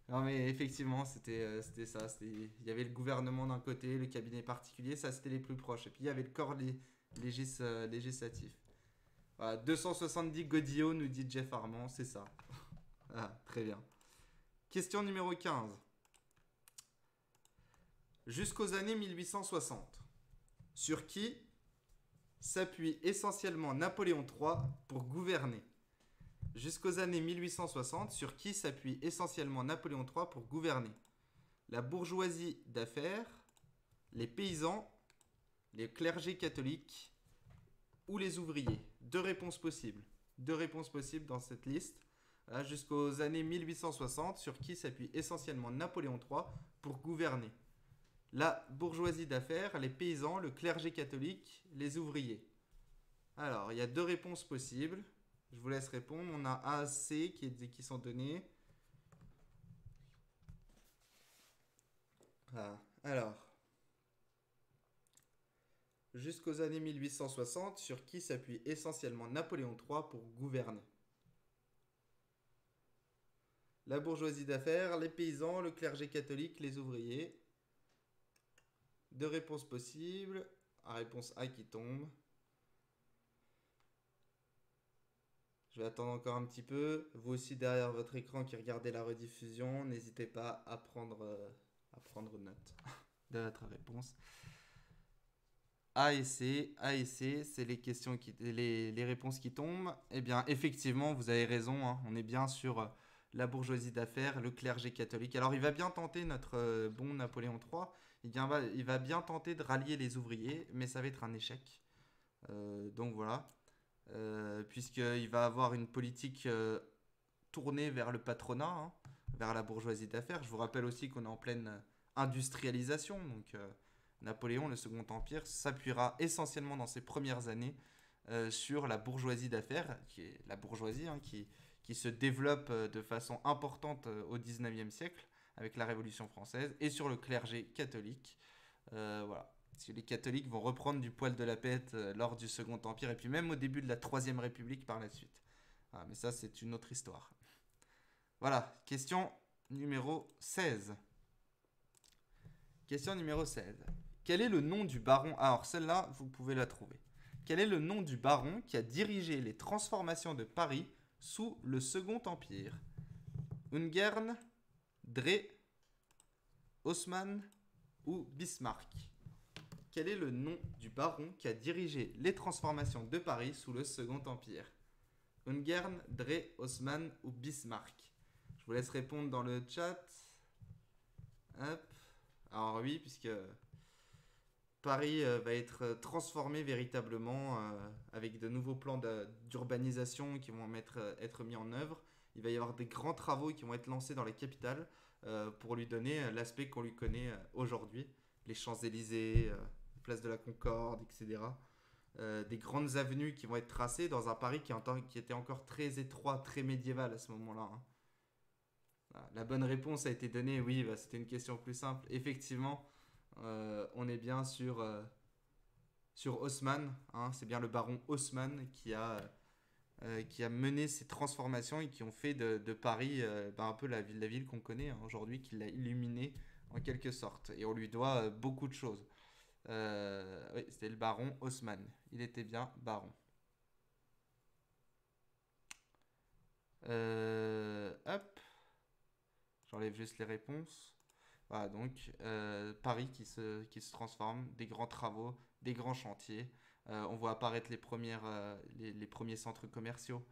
Non mais effectivement, c'était ça. Il y avait le gouvernement d'un côté, le cabinet particulier, ça c'était les plus proches. Et puis il y avait le corps législatif. Voilà, 270 Godillot, nous dit Jeff Armand, c'est ça. Ah, très bien. Question numéro 15. Jusqu'aux années 1860, sur qui s'appuie essentiellement Napoléon III pour gouverner? Jusqu'aux années 1860, sur qui s'appuie essentiellement Napoléon III pour gouverner? La bourgeoisie d'affaires, les paysans, les clergés catholiques ou les ouvriers? Deux réponses possibles. Deux réponses possibles dans cette liste. Jusqu'aux années 1860, sur qui s'appuie essentiellement Napoléon III pour gouverner? La bourgeoisie d'affaires, les paysans, le clergé catholique, les ouvriers. Alors, il y a deux réponses possibles. Je vous laisse répondre. On a A, C qui sont donnés. Alors, jusqu'aux années 1860, sur qui s'appuie essentiellement Napoléon III pour gouverner? La bourgeoisie d'affaires, les paysans, le clergé catholique, les ouvriers. Deux réponses possibles. Réponse A qui tombe. Je vais attendre encore un petit peu. Vous aussi derrière votre écran qui regardez la rediffusion, n'hésitez pas à prendre note de votre réponse. A et C, c'est les réponses qui tombent. Eh bien, effectivement, vous avez raison, hein, on est bien sur la bourgeoisie d'affaires, le clergé catholique. Alors, il va bien tenter, notre bon Napoléon III, il va bien tenter de rallier les ouvriers, mais ça va être un échec. Donc voilà. Puisqu'il va avoir une politique tournée vers le patronat, hein, vers la bourgeoisie d'affaires. Je vous rappelle aussi qu'on est en pleine industrialisation, donc Napoléon, le Second Empire, s'appuiera essentiellement dans ses premières années sur la bourgeoisie d'affaires, qui est la bourgeoisie, hein, qui se développe de façon importante au 19e siècle, avec la Révolution française, et sur le clergé catholique. Voilà. Parce que les catholiques vont reprendre du poil de la bête lors du Second Empire, et puis même au début de la Troisième République par la suite. Ah, mais ça, c'est une autre histoire. Voilà, question numéro 16. Question numéro 16. Quel est le nom du baron? Alors, celle-là, vous pouvez la trouver. Quel est le nom du baron qui a dirigé les transformations de Paris sous le Second Empire? Ungern, Drey, Haussmann ou Bismarck? Quel est le nom du baron qui a dirigé les transformations de Paris sous le Second Empire? Ungern, Drey, Haussmann ou Bismarck? Je vous laisse répondre dans le chat. Hop. Alors oui, puisque Paris va être transformé véritablement avec de nouveaux plans d'urbanisation qui vont être mis en œuvre. Il va y avoir des grands travaux qui vont être lancés dans les capitales pour lui donner l'aspect qu'on lui connaît aujourd'hui. Les Champs-Élysées, place de la Concorde, etc. Des grandes avenues qui vont être tracées dans un Paris qui était encore très étroit, très médiéval à ce moment-là. Hein. Voilà. La bonne réponse a été donnée, oui, bah, c'était une question plus simple. Effectivement, on est bien sur Haussmann. Hein, c'est bien le baron Haussmann qui a mené ces transformations et qui ont fait de Paris un peu la ville qu'on connaît hein, aujourd'hui, qui l'a illuminée en quelque sorte. Et on lui doit beaucoup de choses. Oui, c'était le baron Haussmann. Il était bien baron. Hop. J'enlève juste les réponses. Voilà, donc Paris qui se transforme, des grands travaux, des grands chantiers. On voit apparaître les premiers centres commerciaux,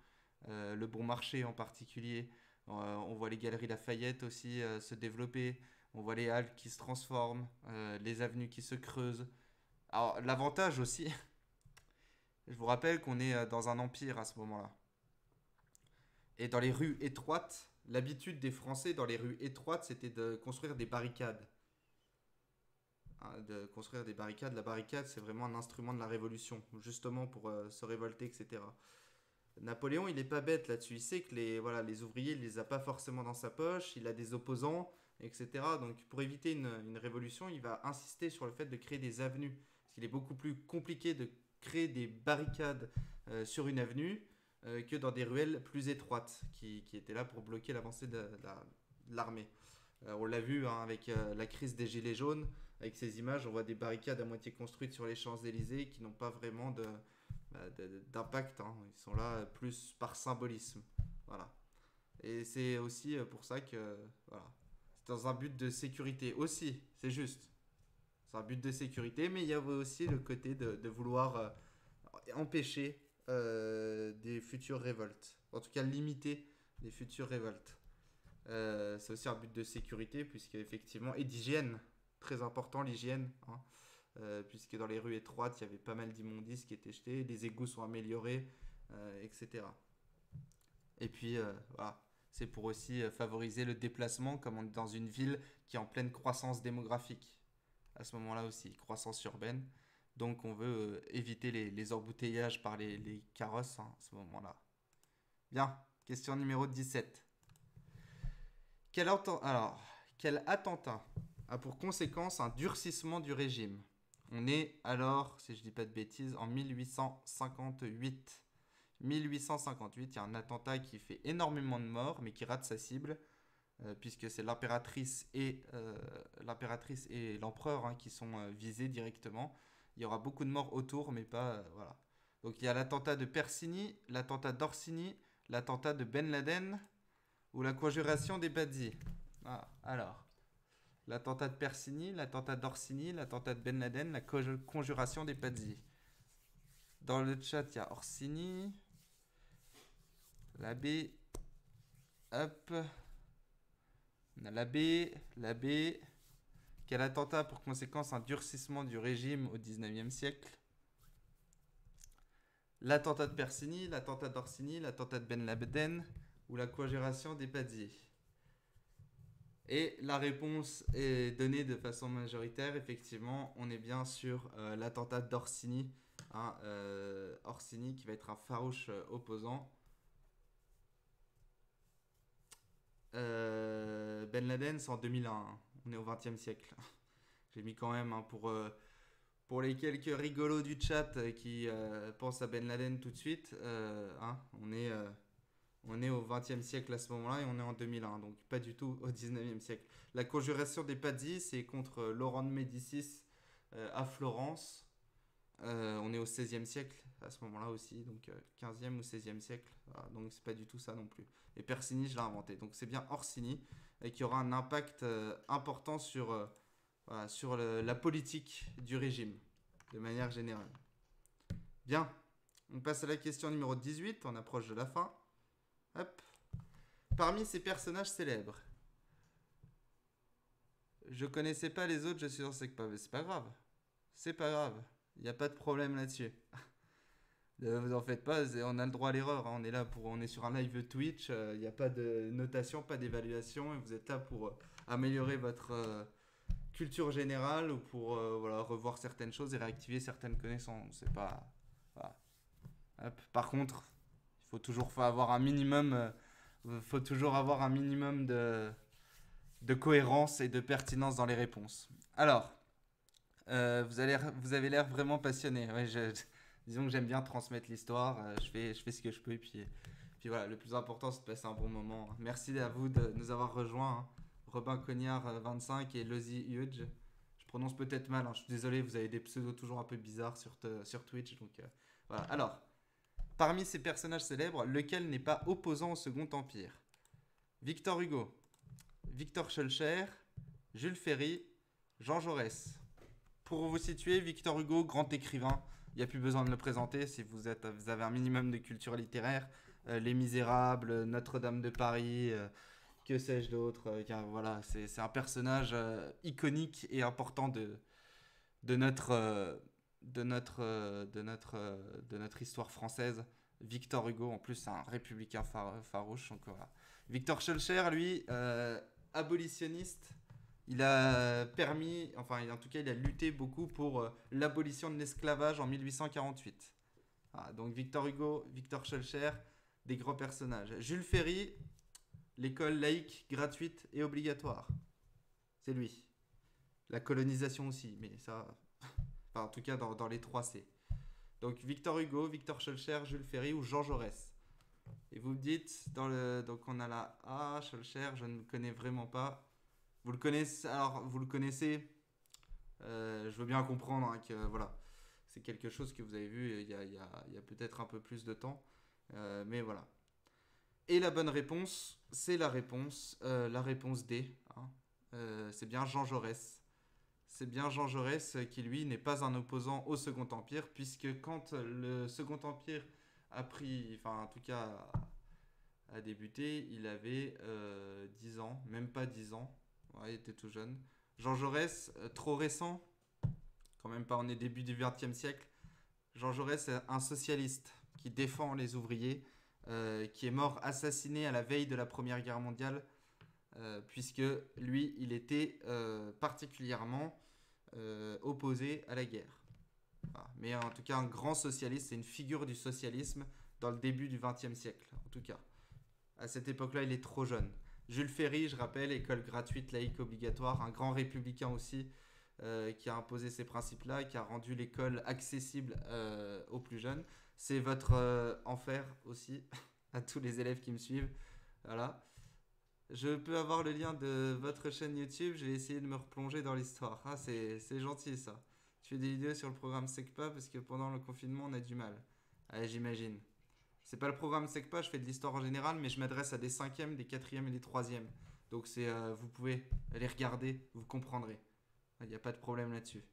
le Bon Marché en particulier. On voit les galeries Lafayette aussi se développer. On voit les halles qui se transforment, les avenues qui se creusent. Alors, l'avantage aussi, je vous rappelle qu'on est dans un empire à ce moment-là. Et dans les rues étroites, l'habitude des Français dans les rues étroites, c'était de construire des barricades. Hein, de construire des barricades. La barricade, c'est vraiment un instrument de la Révolution, justement pour se révolter, etc. Napoléon, il est pas bête là-dessus. Il sait que les ouvriers, il les a pas forcément dans sa poche. Il a des opposants, etc. Donc, pour éviter une révolution, il va insister sur le fait de créer des avenues. Parce qu'il est beaucoup plus compliqué de créer des barricades sur une avenue que dans des ruelles plus étroites qui étaient là pour bloquer l'avancée de l'armée. On l'a vu hein, avec la crise des Gilets jaunes. Avec ces images, on voit des barricades à moitié construites sur les Champs-Élysées qui n'ont pas vraiment d'impact. Hein. Ils sont là plus par symbolisme. Voilà. Et c'est aussi pour ça que voilà. C'est dans un but de sécurité aussi, c'est juste. C'est un but de sécurité, mais il y avait aussi le côté de vouloir empêcher des futures révoltes. En tout cas, limiter des futures révoltes. C'est aussi un but de sécurité, puisque effectivement, et d'hygiène, très important l'hygiène, hein, puisque dans les rues étroites, il y avait pas mal d'immondices qui étaient jetés, les égouts sont améliorés, etc. Et puis, voilà, c'est pour aussi favoriser le déplacement, comme on est dans une ville qui est en pleine croissance démographique. À ce moment-là aussi, croissance urbaine. Donc, on veut éviter les embouteillages par les carrosses hein, à ce moment-là. Bien, question numéro 17. Quel attentat a pour conséquence un durcissement du régime? On est alors, si je dis pas de bêtises, en 1858. 1858, il y a un attentat qui fait énormément de morts, mais qui rate sa cible, puisque c'est l'impératrice et l'empereur hein, qui sont visés directement. Il y aura beaucoup de morts autour, mais pas... voilà. Donc il y a l'attentat de Persigny, l'attentat d'Orsini, l'attentat de Ben Laden, ou la conjuration des Badis. Ah, alors, l'attentat de Persigny, l'attentat d'Orsini, l'attentat de Ben Laden, la conjuration des Badis. Dans le chat, il y a Orsini, la B, hop, on a la B. Quel attentat a pour conséquence un durcissement du régime au 19e siècle? L'attentat de Persigny, l'attentat d'Orsini, l'attentat de Ben Laden ou la conjuration des Badis. Et la réponse est donnée de façon majoritaire. Effectivement, on est bien sur l'attentat d'Orsini. Hein, Orsini qui va être un farouche opposant. Ben Laden, c'est en 2001. Hein. On est au 20e siècle. J'ai mis quand même hein, pour les quelques rigolos du chat qui pensent à Ben Laden tout de suite. Hein, on est au 20e siècle à ce moment-là et on est en 2001, donc pas du tout au 19e siècle. La conjuration des Pazzi, c'est contre Laurent de Médicis à Florence. On est au 16e siècle à ce moment-là aussi, donc 15e ou 16e siècle. Voilà, donc c'est pas du tout ça non plus. Et Persigny, je l'ai inventé. Donc c'est bien Orsini qui aura un impact important sur la politique du régime, de manière générale. Bien, on passe à la question numéro 18, on approche de la fin. Hop. Parmi ces personnages célèbres, je connaissais pas les autres, je suis sûr que c'est pas grave. C'est pas grave, il n'y a pas de problème là-dessus. Ne vous en faites pas, on a le droit à l'erreur. Hein. On est sur un live Twitch, il n'y a pas de notation, pas d'évaluation, et vous êtes là pour améliorer votre culture générale ou pour revoir certaines choses et réactiver certaines connaissances. C'est pas. Voilà. Hop. Par contre, il faut toujours avoir un minimum, de cohérence et de pertinence dans les réponses. Alors, vous avez l'air vraiment passionné. Ouais, disons que j'aime bien transmettre l'histoire. Je fais ce que je peux. Et puis voilà, le plus important, c'est de passer un bon moment. Merci à vous de nous avoir rejoints. Hein. Robin Cognard 25 et Lozy Huge. Je prononce peut-être mal. Hein. Je suis désolé, vous avez des pseudos toujours un peu bizarres sur Twitch. Donc voilà. Alors, parmi ces personnages célèbres, lequel n'est pas opposant au Second Empire? Victor Hugo, Victor Schœlcher, Jules Ferry, Jean Jaurès. Pour vous situer, Victor Hugo, grand écrivain. Il n'y a plus besoin de le présenter si vous avez un minimum de culture littéraire. Les Misérables, Notre-Dame de Paris, que sais-je d'autre. Voilà, c'est un personnage iconique et important de notre histoire française. Victor Hugo, en plus, c'est un républicain farouche. Donc, voilà. Victor Schœlcher, lui, abolitionniste. Il a permis, en tout cas, il a lutté beaucoup pour l'abolition de l'esclavage en 1848. Voilà, donc Victor Hugo, Victor Schœlcher, des grands personnages. Jules Ferry, l'école laïque, gratuite et obligatoire. C'est lui. La colonisation aussi, mais ça... Enfin, en tout cas, dans les trois C. Donc, Victor Hugo, Victor Schœlcher, Jules Ferry ou Jean Jaurès. Et vous me dites, donc on a la A, Schœlcher, je ne le connais vraiment pas. Vous le connaissez, alors vous le connaissez, je veux bien comprendre hein, que voilà, c'est quelque chose que vous avez vu il y a peut-être un peu plus de temps, mais voilà. Et la bonne réponse, c'est la réponse D. Hein. C'est bien Jean Jaurès. C'est bien Jean Jaurès qui, lui, n'est pas un opposant au Second Empire, puisque quand le Second Empire a pris, enfin en tout cas a débuté, il avait 10 ans, même pas 10 ans. Ouais, il était tout jeune. Jean Jaurès, trop récent, quand même pas, on est début du XXe siècle. Jean Jaurès est un socialiste qui défend les ouvriers, qui est mort assassiné à la veille de la Première Guerre mondiale, puisque lui, il était particulièrement opposé à la guerre. Voilà. Mais en tout cas, un grand socialiste, c'est une figure du socialisme dans le début du XXe siècle, en tout cas. À cette époque-là, il est trop jeune. Jules Ferry, je rappelle, école gratuite, laïque, obligatoire, un grand républicain aussi, qui a imposé ces principes-là et qui a rendu l'école accessible aux plus jeunes. C'est votre enfer aussi, à tous les élèves qui me suivent. Voilà. Je peux avoir le lien de votre chaîne YouTube, je vais essayer de me replonger dans l'histoire. Ah, c'est gentil ça. Tu fais des vidéos sur le programme SECPA parce que pendant le confinement, on a du mal. Ah, j'imagine. C'est pas le programme SECPA, je fais de l'histoire en général, mais je m'adresse à des 5e, des 4e et des 3e. Donc vous pouvez aller regarder, vous comprendrez. Il n'y a pas de problème là-dessus.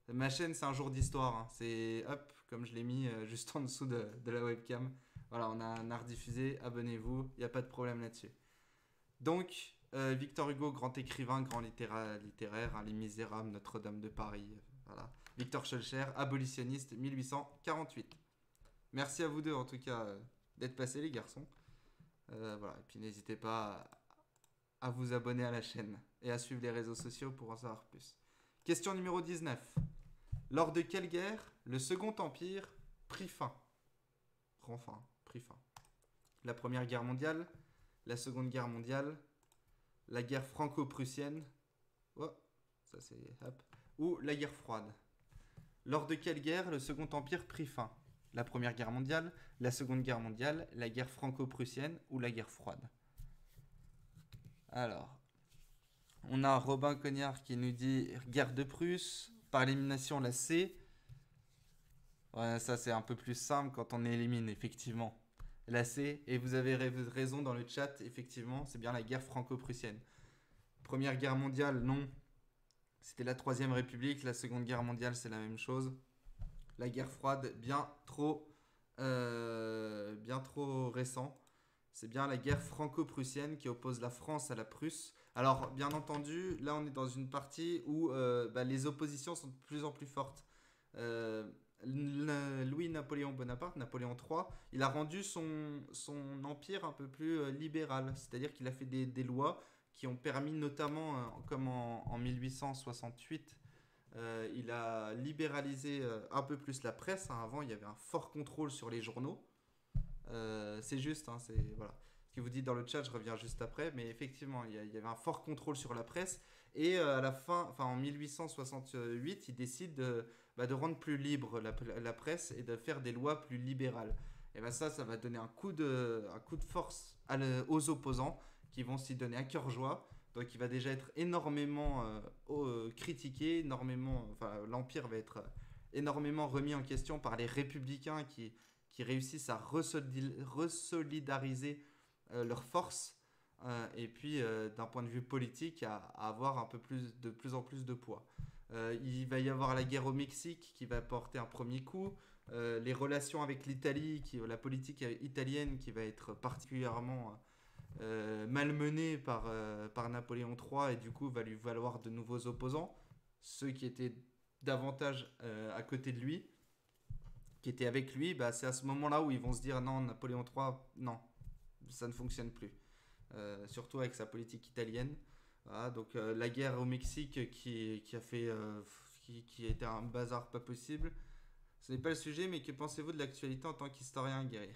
Ma chaîne, c'est un jour d'histoire. Hein. C'est hop, comme je l'ai mis juste en dessous de la webcam. Voilà, on a un art diffusé, abonnez-vous, il n'y a pas de problème là-dessus. Donc, Victor Hugo, grand écrivain, grand littéraire, hein, Les Misérables, Notre-Dame de Paris. Voilà. Victor Schœlcher, abolitionniste, 1848. Merci à vous deux en tout cas d'être passés les garçons. Voilà. Et puis n'hésitez pas à vous abonner à la chaîne et à suivre les réseaux sociaux pour en savoir plus. Question numéro 19. Lors de quelle guerre le Second Empire prit fin? Prend fin, prit fin. La Première Guerre mondiale, la Seconde Guerre mondiale, la guerre franco-prussienne, oh, ça c'est hop, ou la guerre froide. Lors de quelle guerre le Second Empire prit fin? La Première Guerre mondiale, la Seconde Guerre mondiale, la guerre franco-prussienne ou la guerre froide? Alors, on a Robin Cognard qui nous dit guerre de Prusse, par élimination la C. Ouais, ça c'est un peu plus simple quand on élimine, effectivement. La C, et vous avez raison dans le chat, effectivement, c'est bien la guerre franco-prussienne. Première Guerre mondiale, non. C'était la Troisième République, la Seconde Guerre mondiale, c'est la même chose. La guerre froide, bien trop récent. C'est bien la guerre franco-prussienne qui oppose la France à la Prusse. Alors, bien entendu, là on est dans une partie où les oppositions sont de plus en plus fortes. Louis-Napoléon Bonaparte, Napoléon III, il a rendu son empire un peu plus libéral. C'est-à-dire qu'il a fait des lois qui ont permis notamment, comme en 1868, il a libéralisé un peu plus la presse. Hein. Avant, il y avait un fort contrôle sur les journaux. C'est juste, hein, c'est voilà. Ce que vous dites dans le chat, je reviens juste après. Mais effectivement, il y avait un fort contrôle sur la presse. Et à la fin, en 1868, il décide de rendre plus libre la presse et de faire des lois plus libérales. Et bien ça va donner un coup de force aux opposants qui vont s'y donner à cœur joie. Donc il va déjà être énormément critiqué, l'Empire va être énormément remis en question par les républicains qui réussissent à resolidariser leurs forces et puis d'un point de vue politique à avoir de plus en plus de poids. Il va y avoir la guerre au Mexique qui va porter un premier coup, les relations avec l'Italie, la politique italienne qui va être particulièrement malmenée par Napoléon III et du coup va lui valoir de nouveaux opposants, ceux qui étaient davantage à côté de lui, qui étaient avec lui, c'est à ce moment-là où ils vont se dire non, Napoléon III, non, ça ne fonctionne plus. Surtout avec sa politique italienne. Voilà, donc la guerre au Mexique qui a été un bazar pas possible. Ce n'est pas le sujet, mais que pensez-vous de l'actualité en tant qu'historien guerrier?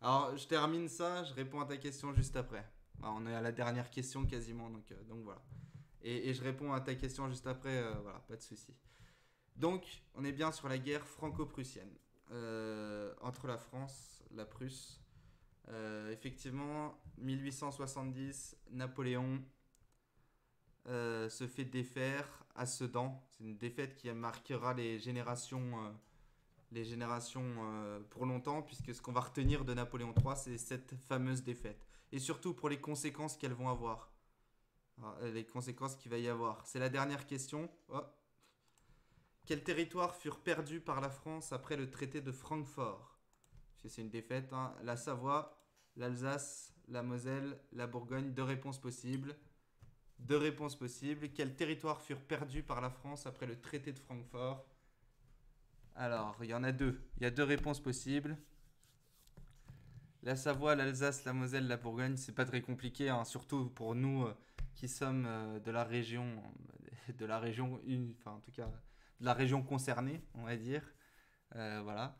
Alors, je termine ça, je réponds à ta question juste après. On est à la dernière question quasiment, donc voilà. Et je réponds à ta question juste après, voilà, pas de souci. Donc, on est bien sur la guerre franco-prussienne entre la France, la Prusse. Effectivement, 1870, Napoléon se fait défaire à Sedan. C'est une défaite qui marquera les générations pour longtemps, puisque ce qu'on va retenir de Napoléon III, c'est cette fameuse défaite. Et surtout pour les conséquences qu'elles vont avoir. Alors, les conséquences qu'il va y avoir. C'est la dernière question. Oh. Quels territoires furent perdus par la France après le traité de Francfort? Parce que c'est une défaite. Hein. La Savoie, l'Alsace, la Moselle, la Bourgogne. Deux réponses possibles. Deux réponses possibles. Quels territoires furent perdus par la France après le traité de Francfort? Alors, il y en a deux. Il y a deux réponses possibles. La Savoie, l'Alsace, la Moselle, la Bourgogne, c'est pas très compliqué, hein, surtout pour nous qui sommes de la région, enfin en tout cas de la région concernée, on va dire. Voilà.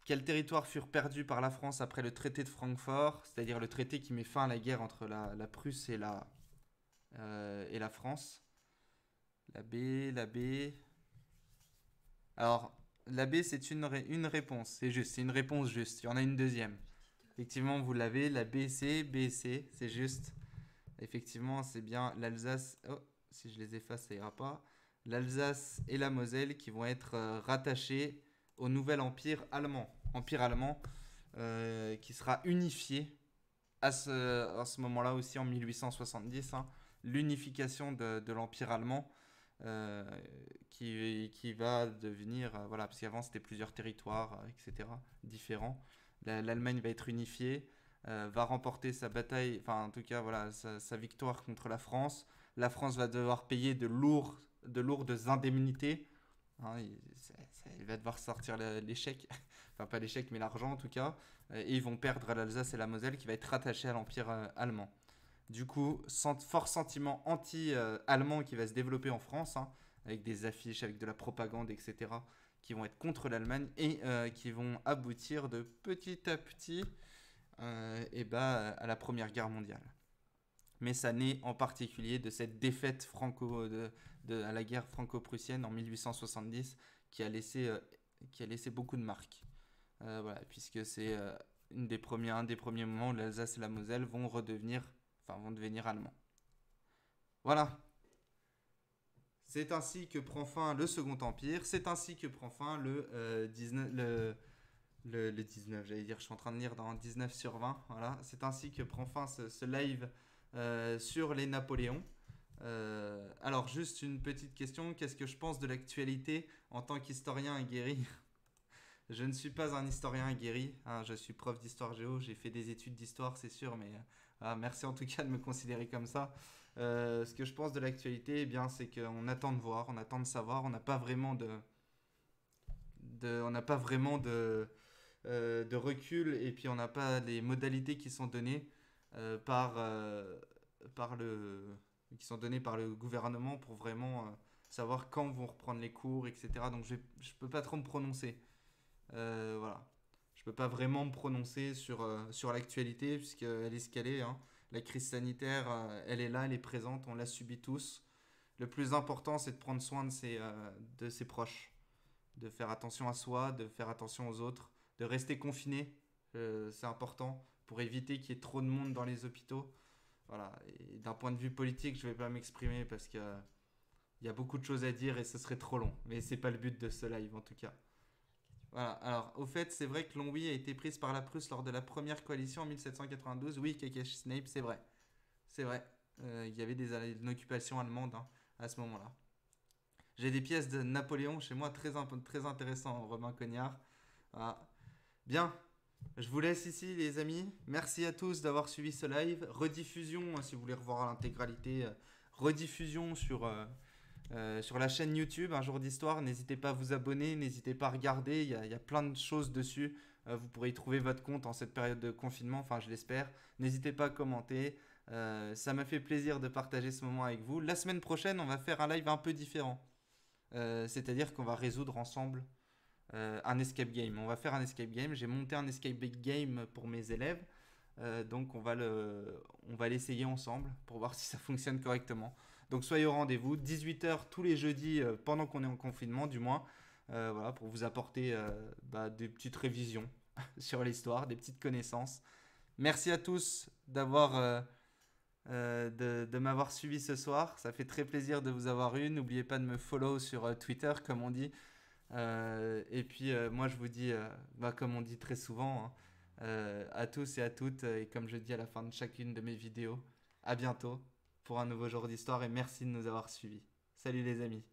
Quels territoires furent perdus par la France après le traité de Francfort, c'est-à-dire le traité qui met fin à la guerre entre la Prusse et la France? La B. Alors, la B, c'est une réponse, c'est juste, c'est une réponse juste. Il y en a une deuxième. Effectivement, vous l'avez, la B, C, c'est juste. Effectivement, c'est bien l'Alsace. Oh, si je les efface, ça ira pas. L'Alsace et la Moselle qui vont être rattachés au nouvel empire allemand. Empire allemand qui sera unifié à ce moment-là aussi en 1870. Hein, l'unification de l'empire allemand euh, qui va devenir, voilà, parce qu'avant c'était plusieurs territoires, etc., différents. L'Allemagne va être unifiée, va remporter sa bataille, enfin en tout cas voilà, sa victoire contre la France. La France va devoir payer de lourdes indemnités. Hein, il va devoir sortir l'échec, enfin pas l'échec mais l'argent en tout cas, et ils vont perdre l'Alsace et la Moselle qui va être rattachée à l'Empire allemand. Du coup, fort sentiment anti-allemand qui va se développer en France, hein, avec des affiches, avec de la propagande, etc., qui vont être contre l'Allemagne et qui vont aboutir de petit à petit à la Première Guerre mondiale. Mais ça naît en particulier de cette défaite à la guerre franco-prussienne en 1870 qui a laissé beaucoup de marques. Voilà, puisque c'est un des premiers moments où l'Alsace et la Moselle vont devenir allemands. Voilà. C'est ainsi que prend fin le Second Empire. C'est ainsi que prend fin le 19, le 19, j'allais dire, je suis en train de lire dans 19 sur 20. Voilà. C'est ainsi que prend fin ce live sur les Napoléons. Alors, juste une petite question. Qu'est-ce que je pense de l'actualité en tant qu'historien aguerri? Je ne suis pas un historien aguerri. Hein, je suis prof d'histoire géo. J'ai fait des études d'histoire, c'est sûr, mais merci en tout cas de me considérer comme ça. Ce que je pense de l'actualité, eh bien, c'est qu'on attend de voir, on attend de savoir. On n'a pas vraiment on n'a pas vraiment de recul et puis on n'a pas les modalités qui sont données par qui sont données par le gouvernement pour vraiment savoir quand vont reprendre les cours, etc. Donc je peux pas trop me prononcer. Voilà. Je peux pas vraiment me prononcer sur l'actualité puisqu'elle est ce qu'elle est. Hein. La crise sanitaire, elle est là, elle est présente, on l'a subie tous. Le plus important, c'est de prendre soin de ses proches, de faire attention à soi, de faire attention aux autres, de rester confiné, c'est important, pour éviter qu'il y ait trop de monde dans les hôpitaux. Voilà. Et d'un point de vue politique, je ne vais pas m'exprimer parce qu'il y a beaucoup de choses à dire et ce serait trop long. Mais c'est pas le but de ce live en tout cas. Voilà. Alors, au fait, c'est vrai que Longwy a été prise par la Prusse lors de la première coalition en 1792. Oui, Kekesh Snape, c'est vrai. C'est vrai. Il y avait une occupation allemande hein, à ce moment-là. J'ai des pièces de Napoléon chez moi, très intéressant, Romain Cognard. Voilà. Bien, je vous laisse ici les amis. Merci à tous d'avoir suivi ce live. Rediffusion, si vous voulez revoir l'intégralité, rediffusion sur la chaîne YouTube Un jour d'histoire. N'hésitez pas à vous abonner, n'hésitez pas à regarder, il y a plein de choses dessus. Vous pourrez y trouver votre compte en cette période de confinement, enfin je l'espère. N'hésitez pas à commenter. Ça m'a fait plaisir de partager ce moment avec vous. La semaine prochaine, on va faire un live un peu différent. C'est-à-dire qu'on va résoudre ensemble un escape game. On va faire un escape game. J'ai monté un escape game pour mes élèves. Donc on va l'essayer ensemble pour voir si ça fonctionne correctement. Donc soyez au rendez-vous, 18 h tous les jeudis pendant qu'on est en confinement du moins, voilà, pour vous apporter des petites révisions sur l'histoire, des petites connaissances. Merci à tous de m'avoir suivi ce soir. Ça fait très plaisir de vous avoir eu. N'oubliez pas de me follow sur Twitter, comme on dit. Et puis, moi, je vous dis, comme on dit très souvent, hein, à tous et à toutes, et comme je dis à la fin de chacune de mes vidéos, à bientôt pour un nouveau jour d'histoire et merci de nous avoir suivis. Salut les amis.